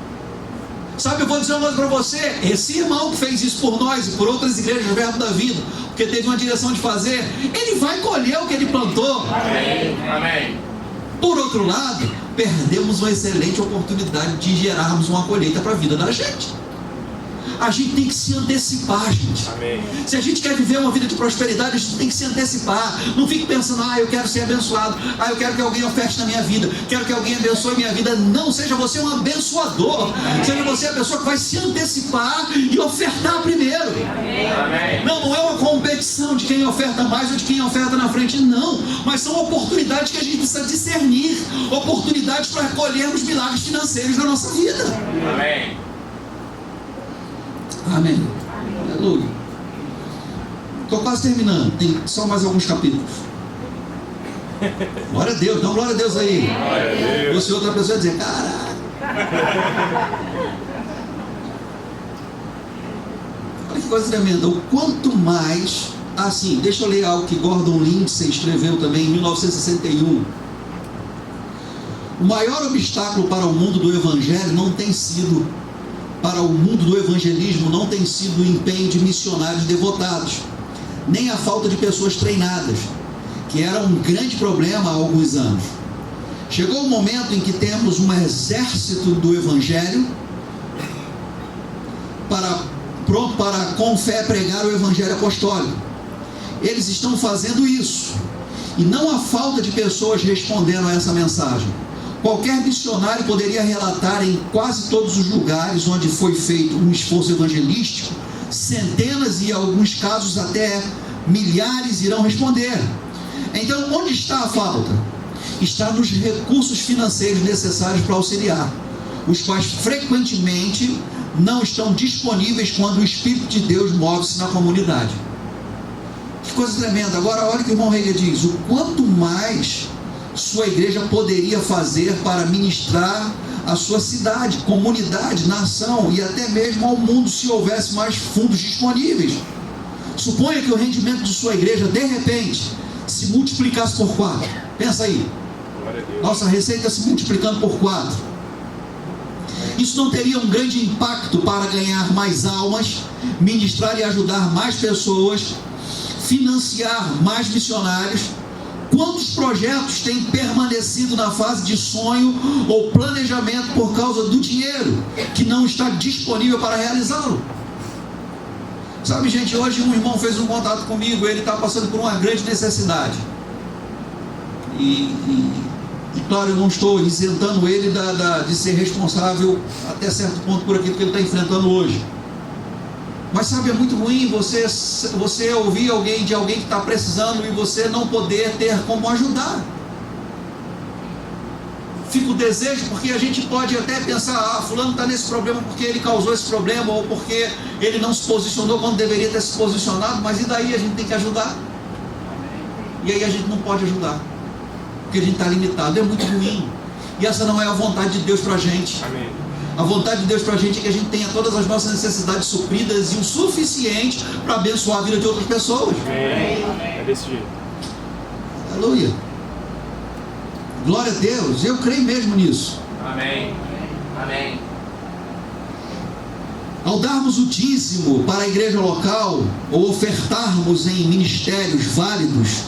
Sabe, eu vou dizer uma coisa para você. Esse irmão que fez isso por nós e por outras igrejas do Verbo da Vida, porque teve uma direção de fazer, ele vai colher o que ele plantou. Amém. Amém. Por outro lado, perdemos uma excelente oportunidade de gerarmos uma colheita para a vida da gente. A gente tem que se antecipar, gente. Amém. Se a gente quer viver uma vida de prosperidade, a gente tem que se antecipar. Não fique pensando, eu quero ser abençoado, eu quero que alguém oferte na minha vida, quero que alguém abençoe minha vida. Não, seja você um abençoador. Amém. Seja você a pessoa que vai se antecipar e ofertar primeiro. Amém. Não é uma competição de quem oferta mais ou de quem oferta na frente, não. Mas são oportunidades que a gente precisa discernir, oportunidades para colhermos milagres financeiros na nossa vida. Amém. Amém. Aleluia. Estou quase terminando. Tem só mais alguns capítulos. Glória a Deus. Não, glória a Deus aí. Glória a Deus. Se outra pessoa dizer, caraca. Olha que coisa tremenda. O quanto mais, assim, deixa eu ler algo que Gordon Lindsay escreveu também em 1961. O maior obstáculo para o mundo do evangelho não tem sido para o mundo do evangelismo não tem sido o empenho de missionários devotados, nem a falta de pessoas treinadas, que era um grande problema há alguns anos. Chegou o momento em que temos um exército do evangelho pronto para com fé pregar o evangelho apostólico. Eles estão fazendo isso, e não há falta de pessoas respondendo a essa mensagem. Qualquer missionário poderia relatar em quase todos os lugares onde foi feito um esforço evangelístico, centenas e em alguns casos até milhares irão responder. Então, onde está a falta? Está nos recursos financeiros necessários para auxiliar, os quais frequentemente não estão disponíveis quando o Espírito de Deus move-se na comunidade. Que coisa tremenda. Agora olha o que o irmão Hegel diz: o quanto mais sua igreja poderia fazer para ministrar a sua cidade, comunidade, nação e até mesmo ao mundo, se houvesse mais fundos disponíveis. Suponha que o rendimento de sua igreja de repente se multiplicasse por 4. Pensa aí. Nossa receita se multiplicando por 4. Isso não teria um grande impacto para ganhar mais almas, ministrar e ajudar mais pessoas, financiar mais missionários? Quantos projetos têm permanecido na fase de sonho ou planejamento por causa do dinheiro que não está disponível para realizá-lo? Sabe, gente, hoje um irmão fez um contato comigo, ele está passando por uma grande necessidade. E claro, eu não estou isentando ele de ser responsável até certo ponto por aquilo que ele está enfrentando hoje. Mas sabe, é muito ruim você ouvir de alguém que está precisando e você não poder ter como ajudar. Fica o desejo, porque a gente pode até pensar, fulano está nesse problema porque ele causou esse problema, ou porque ele não se posicionou quando deveria ter se posicionado, mas e daí? A gente tem que ajudar. E aí a gente não pode ajudar, porque a gente está limitado. É muito ruim. E essa não é a vontade de Deus para a gente. Amém. A vontade de Deus para a gente é que a gente tenha todas as nossas necessidades supridas e o suficiente para abençoar a vida de outras pessoas. Amém. É desse jeito. Aleluia. Glória a Deus. Eu creio mesmo nisso. Amém. Amém. Ao darmos o dízimo para a igreja local ou ofertarmos em ministérios válidos,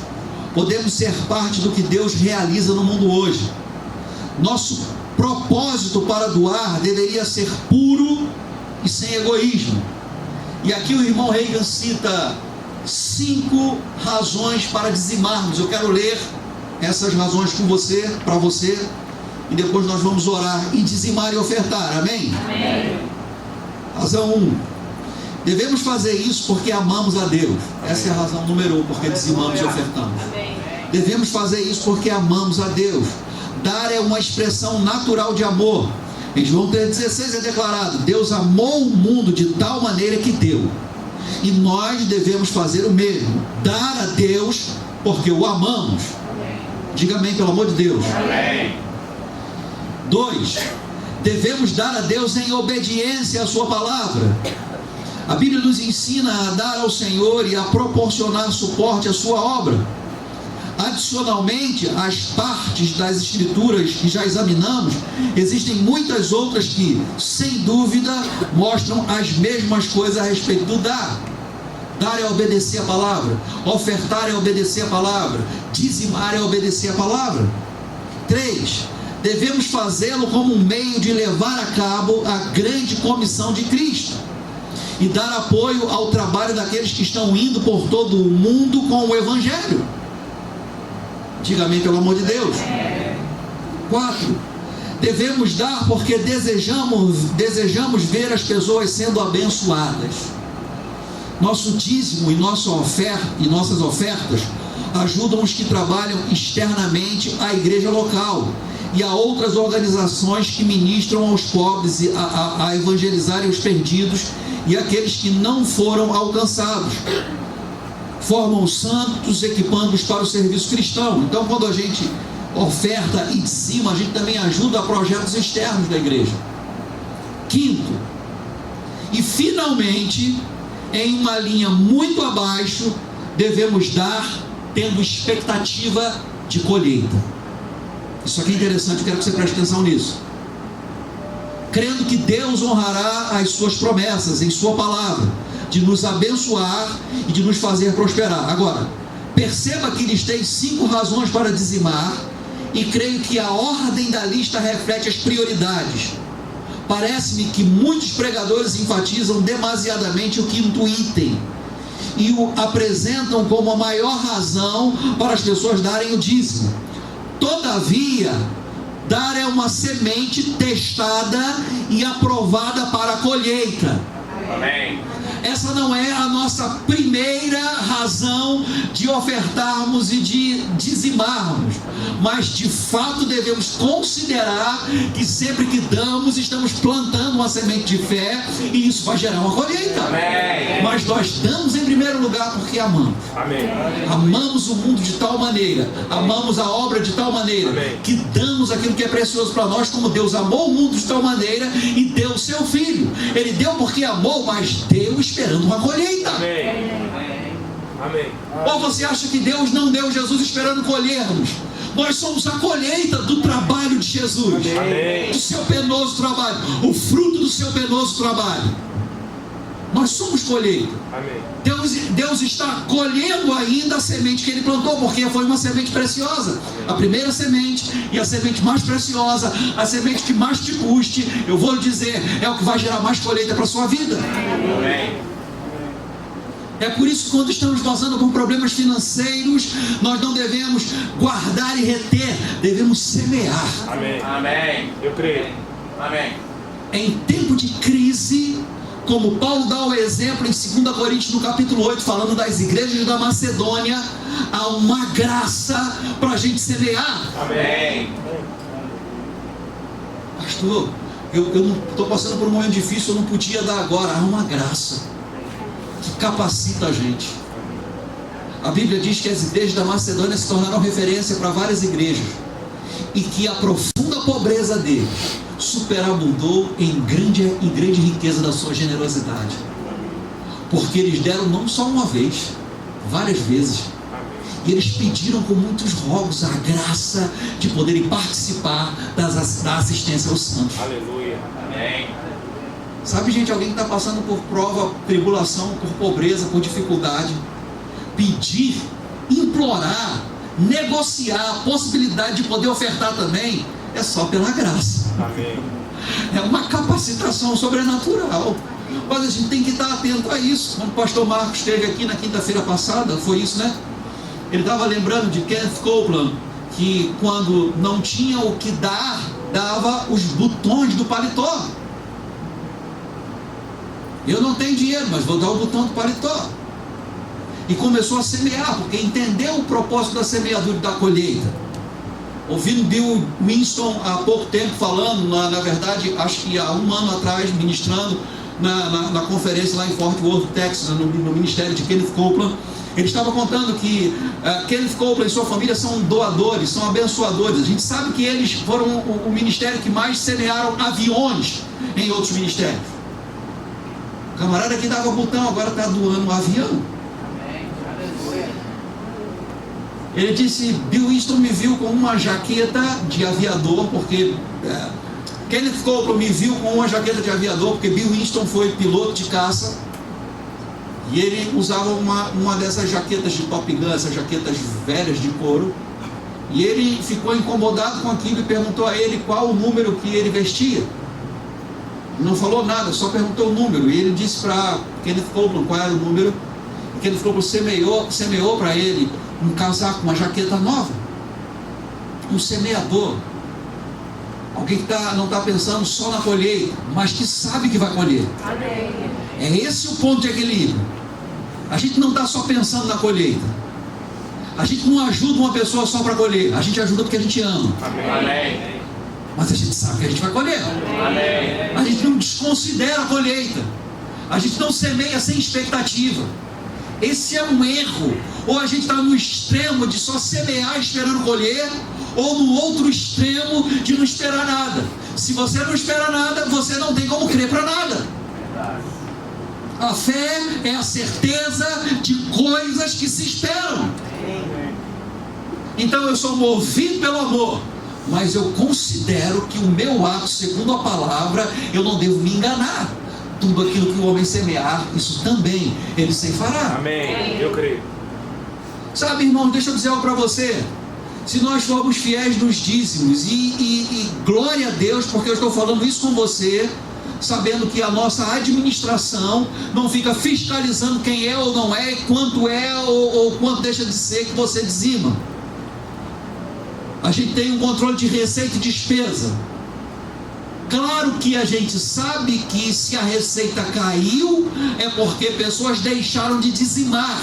podemos ser parte do que Deus realiza no mundo hoje. Nosso propósito para doar deveria ser puro e sem egoísmo. E aqui o irmão Reagan cita 5 razões para dizimarmos. Eu quero ler essas razões para você, e depois nós vamos orar e dizimar e ofertar. Amém? Amém. Razão 1. Devemos fazer isso porque amamos a Deus. Essa é a razão número 1, porque dizimamos e ofertamos. Devemos fazer isso porque amamos a Deus. Dar é uma expressão natural de amor. Em João 3,16 é declarado: Deus amou o mundo de tal maneira que deu. E nós devemos fazer o mesmo. Dar a Deus porque o amamos. Diga amém, pelo amor de Deus. Amém. 2. Devemos dar a Deus em obediência à sua palavra. A Bíblia nos ensina a dar ao Senhor e a proporcionar suporte à sua obra. Adicionalmente, as partes das Escrituras que já examinamos, existem muitas outras que, sem dúvida, mostram as mesmas coisas a respeito do dar. Dar é obedecer a palavra, ofertar é obedecer a palavra, dizimar é obedecer a palavra. 3. Devemos fazê-lo como um meio de levar a cabo a grande comissão de Cristo e dar apoio ao trabalho daqueles que estão indo por todo o mundo com o Evangelho. Diga amém, pelo amor de Deus. 4. Devemos dar porque desejamos ver as pessoas sendo abençoadas. Nosso dízimo e nossas ofertas ajudam os que trabalham externamente à igreja local e a outras organizações que ministram aos pobres a evangelizarem os perdidos e aqueles que não foram alcançados. Formam os santos, equipando-os para o serviço cristão. Então, quando a gente oferta e dizima, a gente também ajuda a projetos externos da igreja. 5. E finalmente, em uma linha muito abaixo, devemos dar tendo expectativa de colheita. Isso aqui é interessante, eu quero que você preste atenção nisso. Crendo que Deus honrará as suas promessas em sua palavra, de nos abençoar e de nos fazer prosperar. Agora, perceba que listei 5 razões para dizimar, e creio que a ordem da lista reflete as prioridades. Parece-me que muitos pregadores enfatizam demasiadamente o quinto item e o apresentam como a maior razão para as pessoas darem o dízimo. Todavia, dar é uma semente testada e aprovada para a colheita. Amém. Essa não é a nossa primeira razão de ofertarmos e de dizimarmos, mas de fato devemos considerar que sempre que damos, estamos plantando uma semente de fé e isso vai gerar uma colheita. Amém. Mas nós damos em primeiro lugar porque amamos. Amém. Amamos o mundo de tal maneira, amamos a obra de tal maneira, Amém, que damos aquilo que é precioso para nós, como Deus amou o mundo de tal maneira e deu o seu Filho. Ele deu porque amou, mas deu esperando uma colheita. Amém. Amém. Ou você acha que Deus não deu Jesus esperando colhermos? Nós somos a colheita do trabalho de Jesus. Amém. Do seu penoso trabalho. O fruto do seu penoso trabalho. Nós somos colheita. Amém. Deus está colhendo ainda a semente que Ele plantou, porque foi uma semente preciosa. A primeira semente e a semente mais preciosa, a semente que mais te custe, eu vou lhe dizer, é o que vai gerar mais colheita para a sua vida. Amém. É por isso que quando estamos passando por problemas financeiros, nós não devemos guardar e reter, devemos semear. Amém. Amém. Eu creio. Amém. Em tempo de crise, como Paulo dá o exemplo em 2 Coríntios no capítulo 8, falando das igrejas da Macedônia, há uma graça para a gente semear. Amém. Pastor, eu não estou passando por um momento difícil, eu não podia dar agora. Há uma graça que capacita a gente. A Bíblia diz que as igrejas da Macedônia se tornaram referência para várias igrejas, e que a profunda pobreza deles superabundou em grande riqueza da sua generosidade, porque eles deram não só uma vez, várias vezes, e eles pediram com muitos rogos a graça de poderem participar da assistência aos santos. Aleluia. Amém. Sabe, gente, alguém que está passando por prova, tribulação, por pobreza, por dificuldade, pedir, implorar, negociar a possibilidade de poder ofertar também, é só pela graça. Amém. É uma capacitação sobrenatural. Mas a gente tem que estar atento a isso. Quando o pastor Marcos esteve aqui na quinta-feira passada, foi isso, né? Ele estava lembrando de Kenneth Copeland, que quando não tinha o que dar, dava os botões do paletó. Eu não tenho dinheiro, mas vou dar o botão do paletó. E começou a semear, porque entendeu o propósito da semeadura e da colheita. Ouvindo Bill Winston há pouco tempo falando, na verdade, acho que há um ano atrás, ministrando na conferência lá em Fort Worth, Texas, no ministério de Kenneth Copeland, ele estava contando que Kenneth Copeland e sua família são doadores, são abençoadores. A gente sabe que eles foram o ministério que mais semearam aviões em outros ministérios. O camarada que dava botão agora está doando um avião. Ele disse, Bill Winston me viu com uma jaqueta de aviador, porque Kenneth Copeland me viu com uma jaqueta de aviador, porque Bill Winston foi piloto de caça, e ele usava uma dessas jaquetas de Top Gun, essas jaquetas velhas de couro, e ele ficou incomodado com aquilo e perguntou a ele qual o número que ele vestia. Não falou nada, só perguntou o número, e ele disse para Kenneth Copeland qual era o número. E Kenneth Copeland semeou para ele um casaco, uma jaqueta nova. Um semeador, alguém que não está pensando só na colheita, mas que sabe que vai colher. Amém. É esse o ponto de equilíbrio. A gente não está só pensando na colheita. A gente não ajuda uma pessoa só para colher, a gente ajuda porque a gente ama. Amém. Mas a gente sabe que a gente vai colher. Amém. A gente não desconsidera a colheita. A gente não semeia sem expectativa. Esse é um erro. Ou a gente está no extremo de só semear esperando colher, ou no outro extremo de não esperar nada. Se você não espera nada, você não tem como crer para nada. A fé é a certeza de coisas que se esperam. Então eu sou movido pelo amor, mas eu considero que o meu ato, segundo a palavra, eu não devo me enganar. Tudo aquilo que o homem semear, isso também ele ceifará. Amém. Eu creio. Sabe, irmão, deixa eu dizer algo para você. Se nós formos fiéis nos dízimos, e glória a Deus, porque eu estou falando isso com você, sabendo que a nossa administração não fica fiscalizando quem é ou não é, quanto é ou quanto deixa de ser que você dizima. A gente tem um controle de receita e despesa. Claro que a gente sabe que se a receita caiu, é porque pessoas deixaram de dizimar.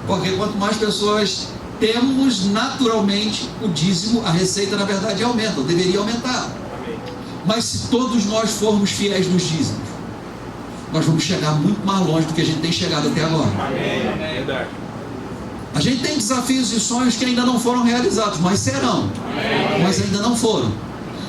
Porque quanto mais pessoas temos, naturalmente, o dízimo, a receita na verdade aumenta, ou deveria aumentar. Amém. Mas se todos nós formos fiéis nos dízimos, nós vamos chegar muito mais longe do que a gente tem chegado até agora. Amém. Verdade. A gente tem desafios e sonhos que ainda não foram realizados, mas serão. Amém. Mas ainda não foram.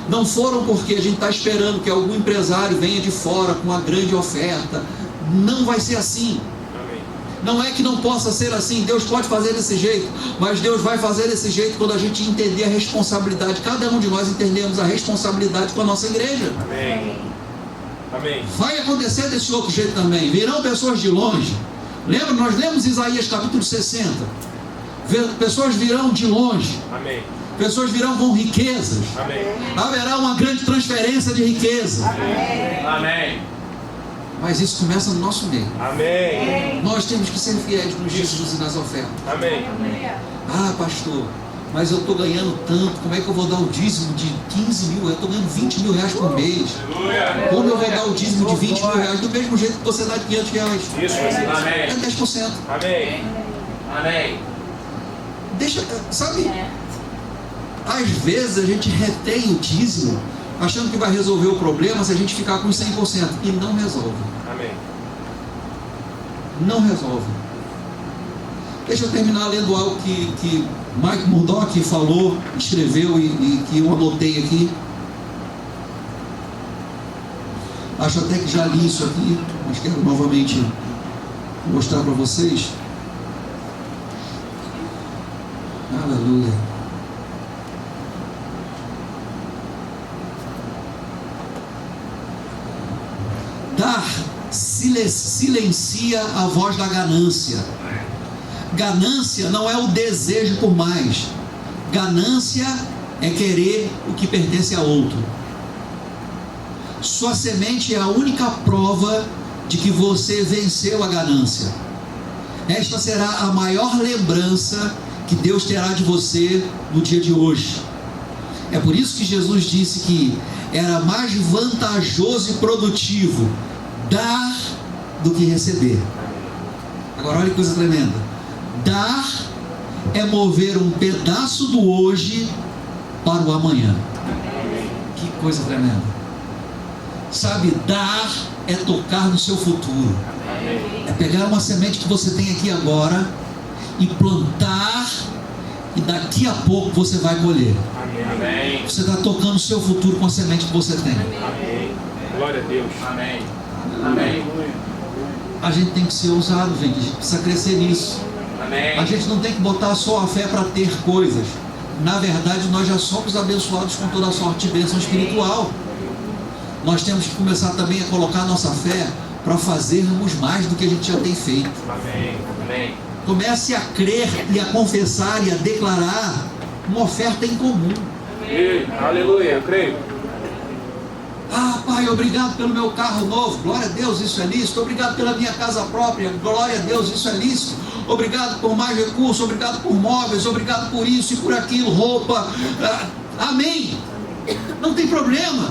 Não foram porque a gente está esperando que algum empresário venha de fora com uma grande oferta. Não vai ser assim. Amém. Não é que não possa ser assim, Deus pode fazer desse jeito, mas Deus vai fazer desse jeito quando a gente entender a responsabilidade. Cada um de nós entendemos a responsabilidade com a nossa igreja. Amém. Amém. Vai acontecer desse outro jeito também. Virão pessoas de longe. Lembra, nós lemos Isaías capítulo 60. Pessoas virão de longe. Amém. Pessoas virão com riquezas. Amém. Haverá uma grande transferência de riqueza. Amém. Mas isso começa no nosso meio. Amém. Nós temos que ser fiéis nos dízimos e nas ofertas. Amém. Ah, pastor, mas eu estou ganhando tanto. Como é que eu vou dar o dízimo de 15 mil? Eu estou ganhando 20 mil reais por mês. Como eu vou dar o dízimo de 20 mil reais? Do mesmo jeito que você dá de 500 reais. Isso, amém. É 10%. Amém. Amém. Deixa, sabe? Às vezes a gente retém o dízimo, achando que vai resolver o problema se a gente ficar com 100%. E não resolve. Amém. Não resolve. Deixa eu terminar lendo algo que Mike Murdock falou, escreveu e que eu anotei aqui. Acho até que já li isso aqui, mas quero novamente mostrar para vocês. Aleluia. Dar silencia a voz da ganância. Ganância não é o desejo por mais. Ganância é querer o que pertence a outro. Sua semente é a única prova de que você venceu a ganância. Esta será a maior lembrança que Deus terá de você no dia de hoje. É por isso que Jesus disse que era mais vantajoso e produtivo dar do que receber. Agora olha que coisa tremenda. Dar é mover um pedaço do hoje para o amanhã. Que coisa tremenda. Sabe, dar é tocar no seu futuro. É pegar uma semente que você tem aqui agora e plantar, e daqui a pouco você vai colher. Amém. Você está tocando o seu futuro com a semente que você tem. Amém. Glória a Deus. Amém. Amém. A gente tem que ser ousado, gente. A gente precisa crescer nisso. Amém. A gente não tem que botar só a fé para ter coisas. Na verdade, nós já somos abençoados com toda a sorte de bênção espiritual. Nós temos que começar também a colocar a nossa fé para fazermos mais do que a gente já tem feito. Amém. Amém. Comece a crer e a confessar e a declarar uma oferta em comum. Aleluia, eu creio. Ah, Pai, obrigado pelo meu carro novo, glória a Deus, isso é lícito. Obrigado pela minha casa própria, glória a Deus, isso é lícito. Obrigado por mais recursos, obrigado por móveis, obrigado por isso e por aquilo, roupa. Amém. Não tem problema.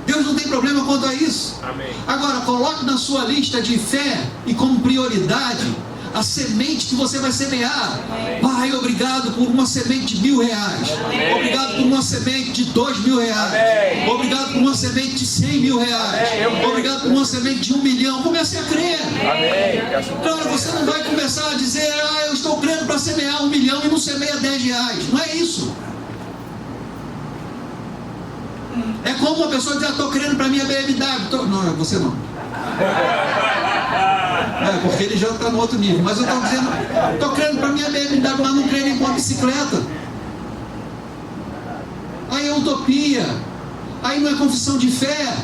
Deus não tem problema quanto a isso. Amém. Agora, coloque na sua lista de fé e como prioridade a semente que você vai semear. Amém. Pai, obrigado por uma semente de R$1.000. Amém. Obrigado por uma semente de R$2.000. Amém. Obrigado por uma semente de R$100.000. Amém. Obrigado por uma semente de 1 milhão. Comece a crer. Amém. Claro, você não vai começar a dizer, eu estou crendo para semear 1 milhão e não semeia R$10. Não é isso. É como uma pessoa diz, estou crendo para minha BMW. Não, você não. Porque ele já está no outro nível. Mas eu estou dizendo, estou crendo para minha BMW, mas não creio nem com a bicicleta. Aí é utopia. Aí não é confissão de fé.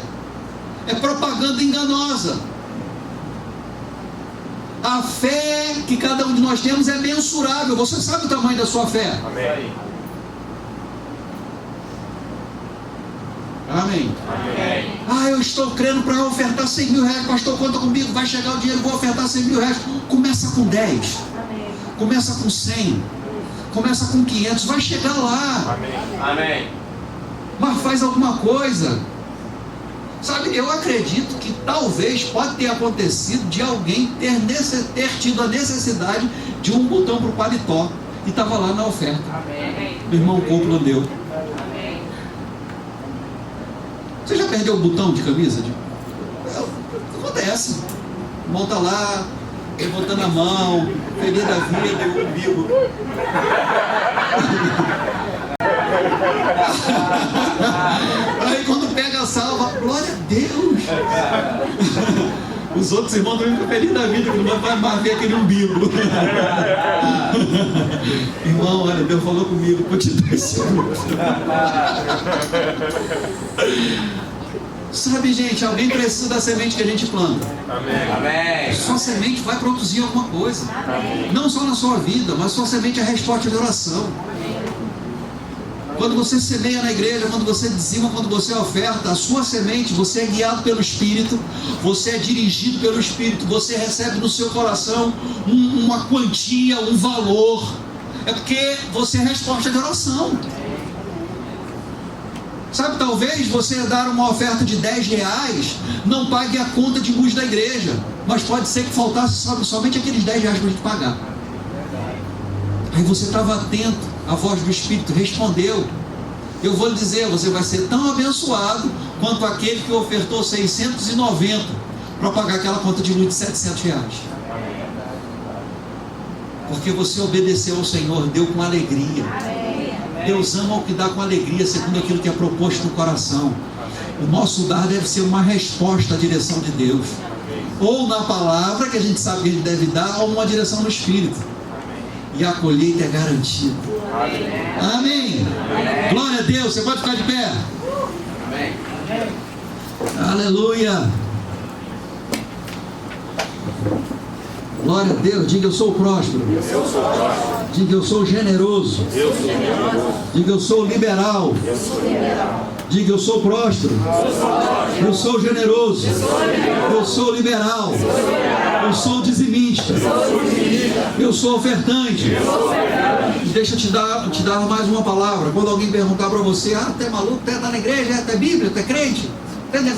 É propaganda enganosa. A fé que cada um de nós temos é mensurável. Você sabe o tamanho da sua fé. Amém. Amém. Amém. Eu estou crendo para ofertar R$100.000. Pastor, conta comigo, vai chegar o dinheiro, vou ofertar R$100.000. Começa com 10. Começa com 100. Começa com 500. Vai chegar lá. Amém. Amém. Mas faz alguma coisa. Sabe, eu acredito que talvez pode ter acontecido de alguém ter tido a necessidade de um botão para o paletó e estava lá na oferta. Amém. O irmão Coppola deu. Você já perdeu o botão de camisa? Acontece. O irmão está lá, levantando a mão, feliz da vida, e o umbigo. Aí quando pega a salva, glória a Deus. Os outros irmãos também ficam felizes da vida, que não vai mais ver aquele umbigo. Irmão, olha, Deus falou comigo, vou te dar esse umbigo. Sabe, gente, alguém precisa da semente que a gente planta. Amém. Sua semente vai produzir alguma coisa. Não só na sua vida, mas sua semente é a resposta de oração. Quando você semeia na igreja, quando você dizima, quando você oferta, a sua semente, você é guiado pelo Espírito, você é dirigido pelo Espírito, você recebe no seu coração uma quantia, um valor. É porque você é a resposta de oração. Sabe, talvez você dar uma oferta de R$10 não pague a conta de luz da igreja, mas pode ser que faltasse somente aqueles R$10 para a gente pagar. Aí você estava atento, a voz do Espírito respondeu. Eu vou lhe dizer, você vai ser tão abençoado quanto aquele que ofertou 690 para pagar aquela conta de luz de R$700. Porque você obedeceu ao Senhor, deu com alegria. Deus ama o que dá com alegria, segundo aquilo que é proposto no coração. O nosso dar deve ser uma resposta à direção de Deus, ou na palavra, que a gente sabe que ele deve dar, ou uma direção no Espírito. E a colheita é garantida. Amém. Glória a Deus. Você pode ficar de pé. Amém. Aleluia. Glória a Deus. Diga, eu sou próspero. Diga, eu sou generoso. Diga, eu sou liberal. Diga, eu sou próspero. Eu sou generoso. Eu sou liberal. Eu sou dizimista. Eu sou ofertante. Deixa eu te dar mais uma palavra. Quando alguém perguntar para você: ah, tu é maluco, tu está na igreja, tu é Bíblia, tu é crente,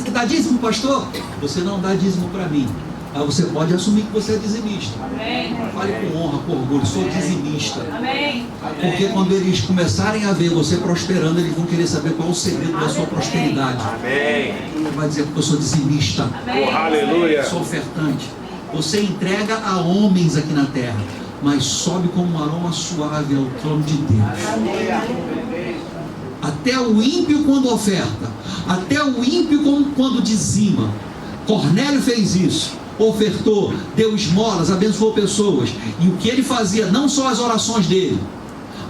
tu dá dízimo, pastor? Você não dá dízimo para mim. Mas você pode assumir que você é dizimista. Amém. Fale com honra, com orgulho, sou dizimista. Amém. Porque quando eles começarem a ver você prosperando, eles vão querer saber qual é o segredo da sua prosperidade. Amém. Você vai dizer, porque eu sou dizimista. Amém. Aleluia. Sou ofertante. Você entrega a homens aqui na terra, mas sobe como um aroma suave ao trono de Deus. Até o ímpio quando oferta, até o ímpio quando dizima. Cornélio fez isso. Ofertou, deu esmolas, abençoou pessoas. E o que ele fazia, não só as orações dele,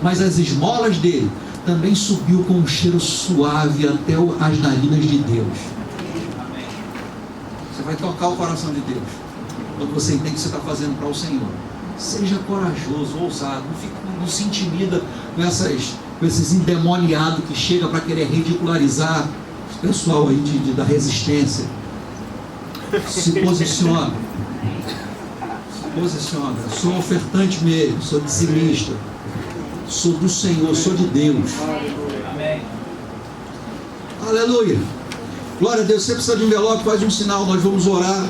mas as esmolas dele, também subiu com um cheiro suave até as narinas de Deus. Você vai tocar o coração de Deus quando você entende o que você está fazendo para o Senhor. Seja corajoso, ousado, não se intimida com esses endemoniados que chegam para querer ridicularizar o pessoal aí da resistência. Se posiciona. Se posiciona. Sou ofertante mesmo, sou dizimista. Sou do Senhor, sou de Deus. Amém. Aleluia. Glória a Deus. Você precisa de um envelope, faz um sinal. Nós vamos orar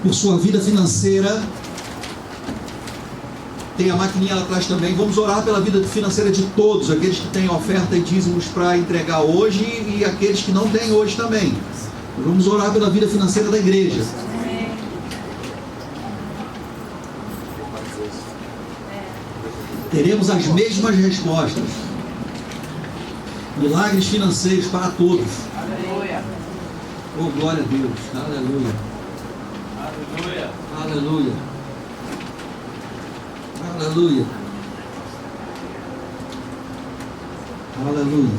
por sua vida financeira. Tem a maquininha lá atrás também. Vamos orar pela vida financeira de todos, aqueles que têm oferta e dízimos para entregar hoje e aqueles que não têm hoje também. Vamos orar pela vida financeira da igreja. Teremos as mesmas respostas. Milagres financeiros para todos. Aleluia. Oh, glória a Deus. Aleluia. Aleluia. Aleluia. Aleluia. Aleluia.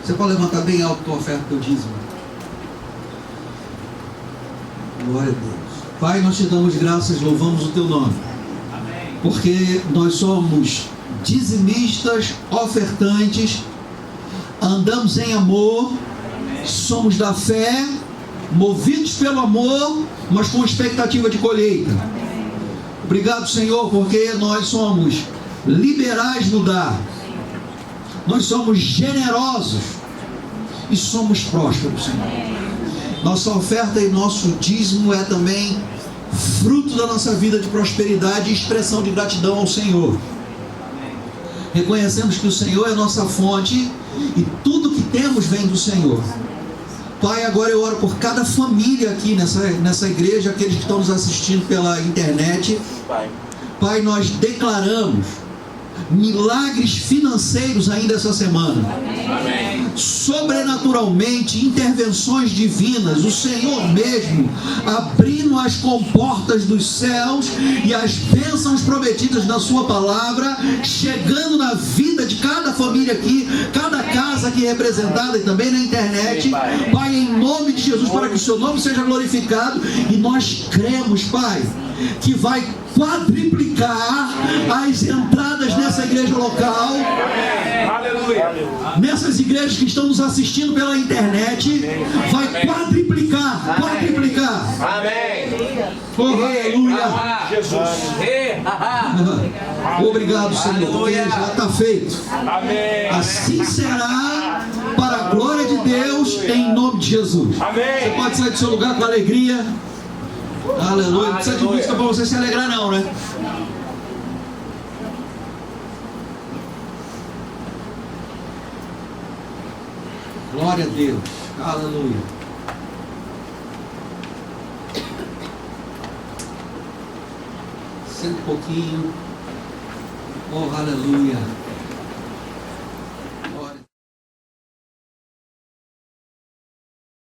Você pode levantar bem alto a tua oferta, teu dízimo. Glória a Deus. Pai, nós te damos graças, louvamos o teu nome. Amém. Porque nós somos dizimistas, ofertantes, andamos em amor, somos da fé, movidos pelo amor, mas com expectativa de colheita. Obrigado, Senhor, porque nós somos liberais no dar, nós somos generosos e somos prósperos, Senhor. Nossa oferta e nosso dízimo é também fruto da nossa vida de prosperidade e expressão de gratidão ao Senhor. Reconhecemos que o Senhor é nossa fonte e tudo que temos vem do Senhor. Pai, agora eu oro por cada família aqui nessa igreja, aqueles que estão nos assistindo pela internet. Pai, nós declaramos milagres financeiros ainda essa semana. Amém. Sobrenaturalmente, intervenções divinas, o Senhor mesmo abrindo as comportas dos céus e as bênçãos prometidas na sua palavra, chegando na vida de cada família aqui, cada casa aqui representada e também na internet. Pai, em nome de Jesus, para que o seu nome seja glorificado, e nós cremos, Pai, que vai quadriplicar as entradas nessa igreja local, Aleluia. nessas igrejas que estão nos assistindo pela internet, vai quadriplicar. Amém. Oh, aleluia. Jesus. Obrigado, Senhor, porque já está feito. Amém. Assim será, para a glória de Deus, em nome de Jesus. Amém. Você pode sair do seu lugar com alegria. Aleluia. Não precisa de música para você se alegrar, não, né? Glória a Deus. Aleluia. Senta um pouquinho. Oh, aleluia.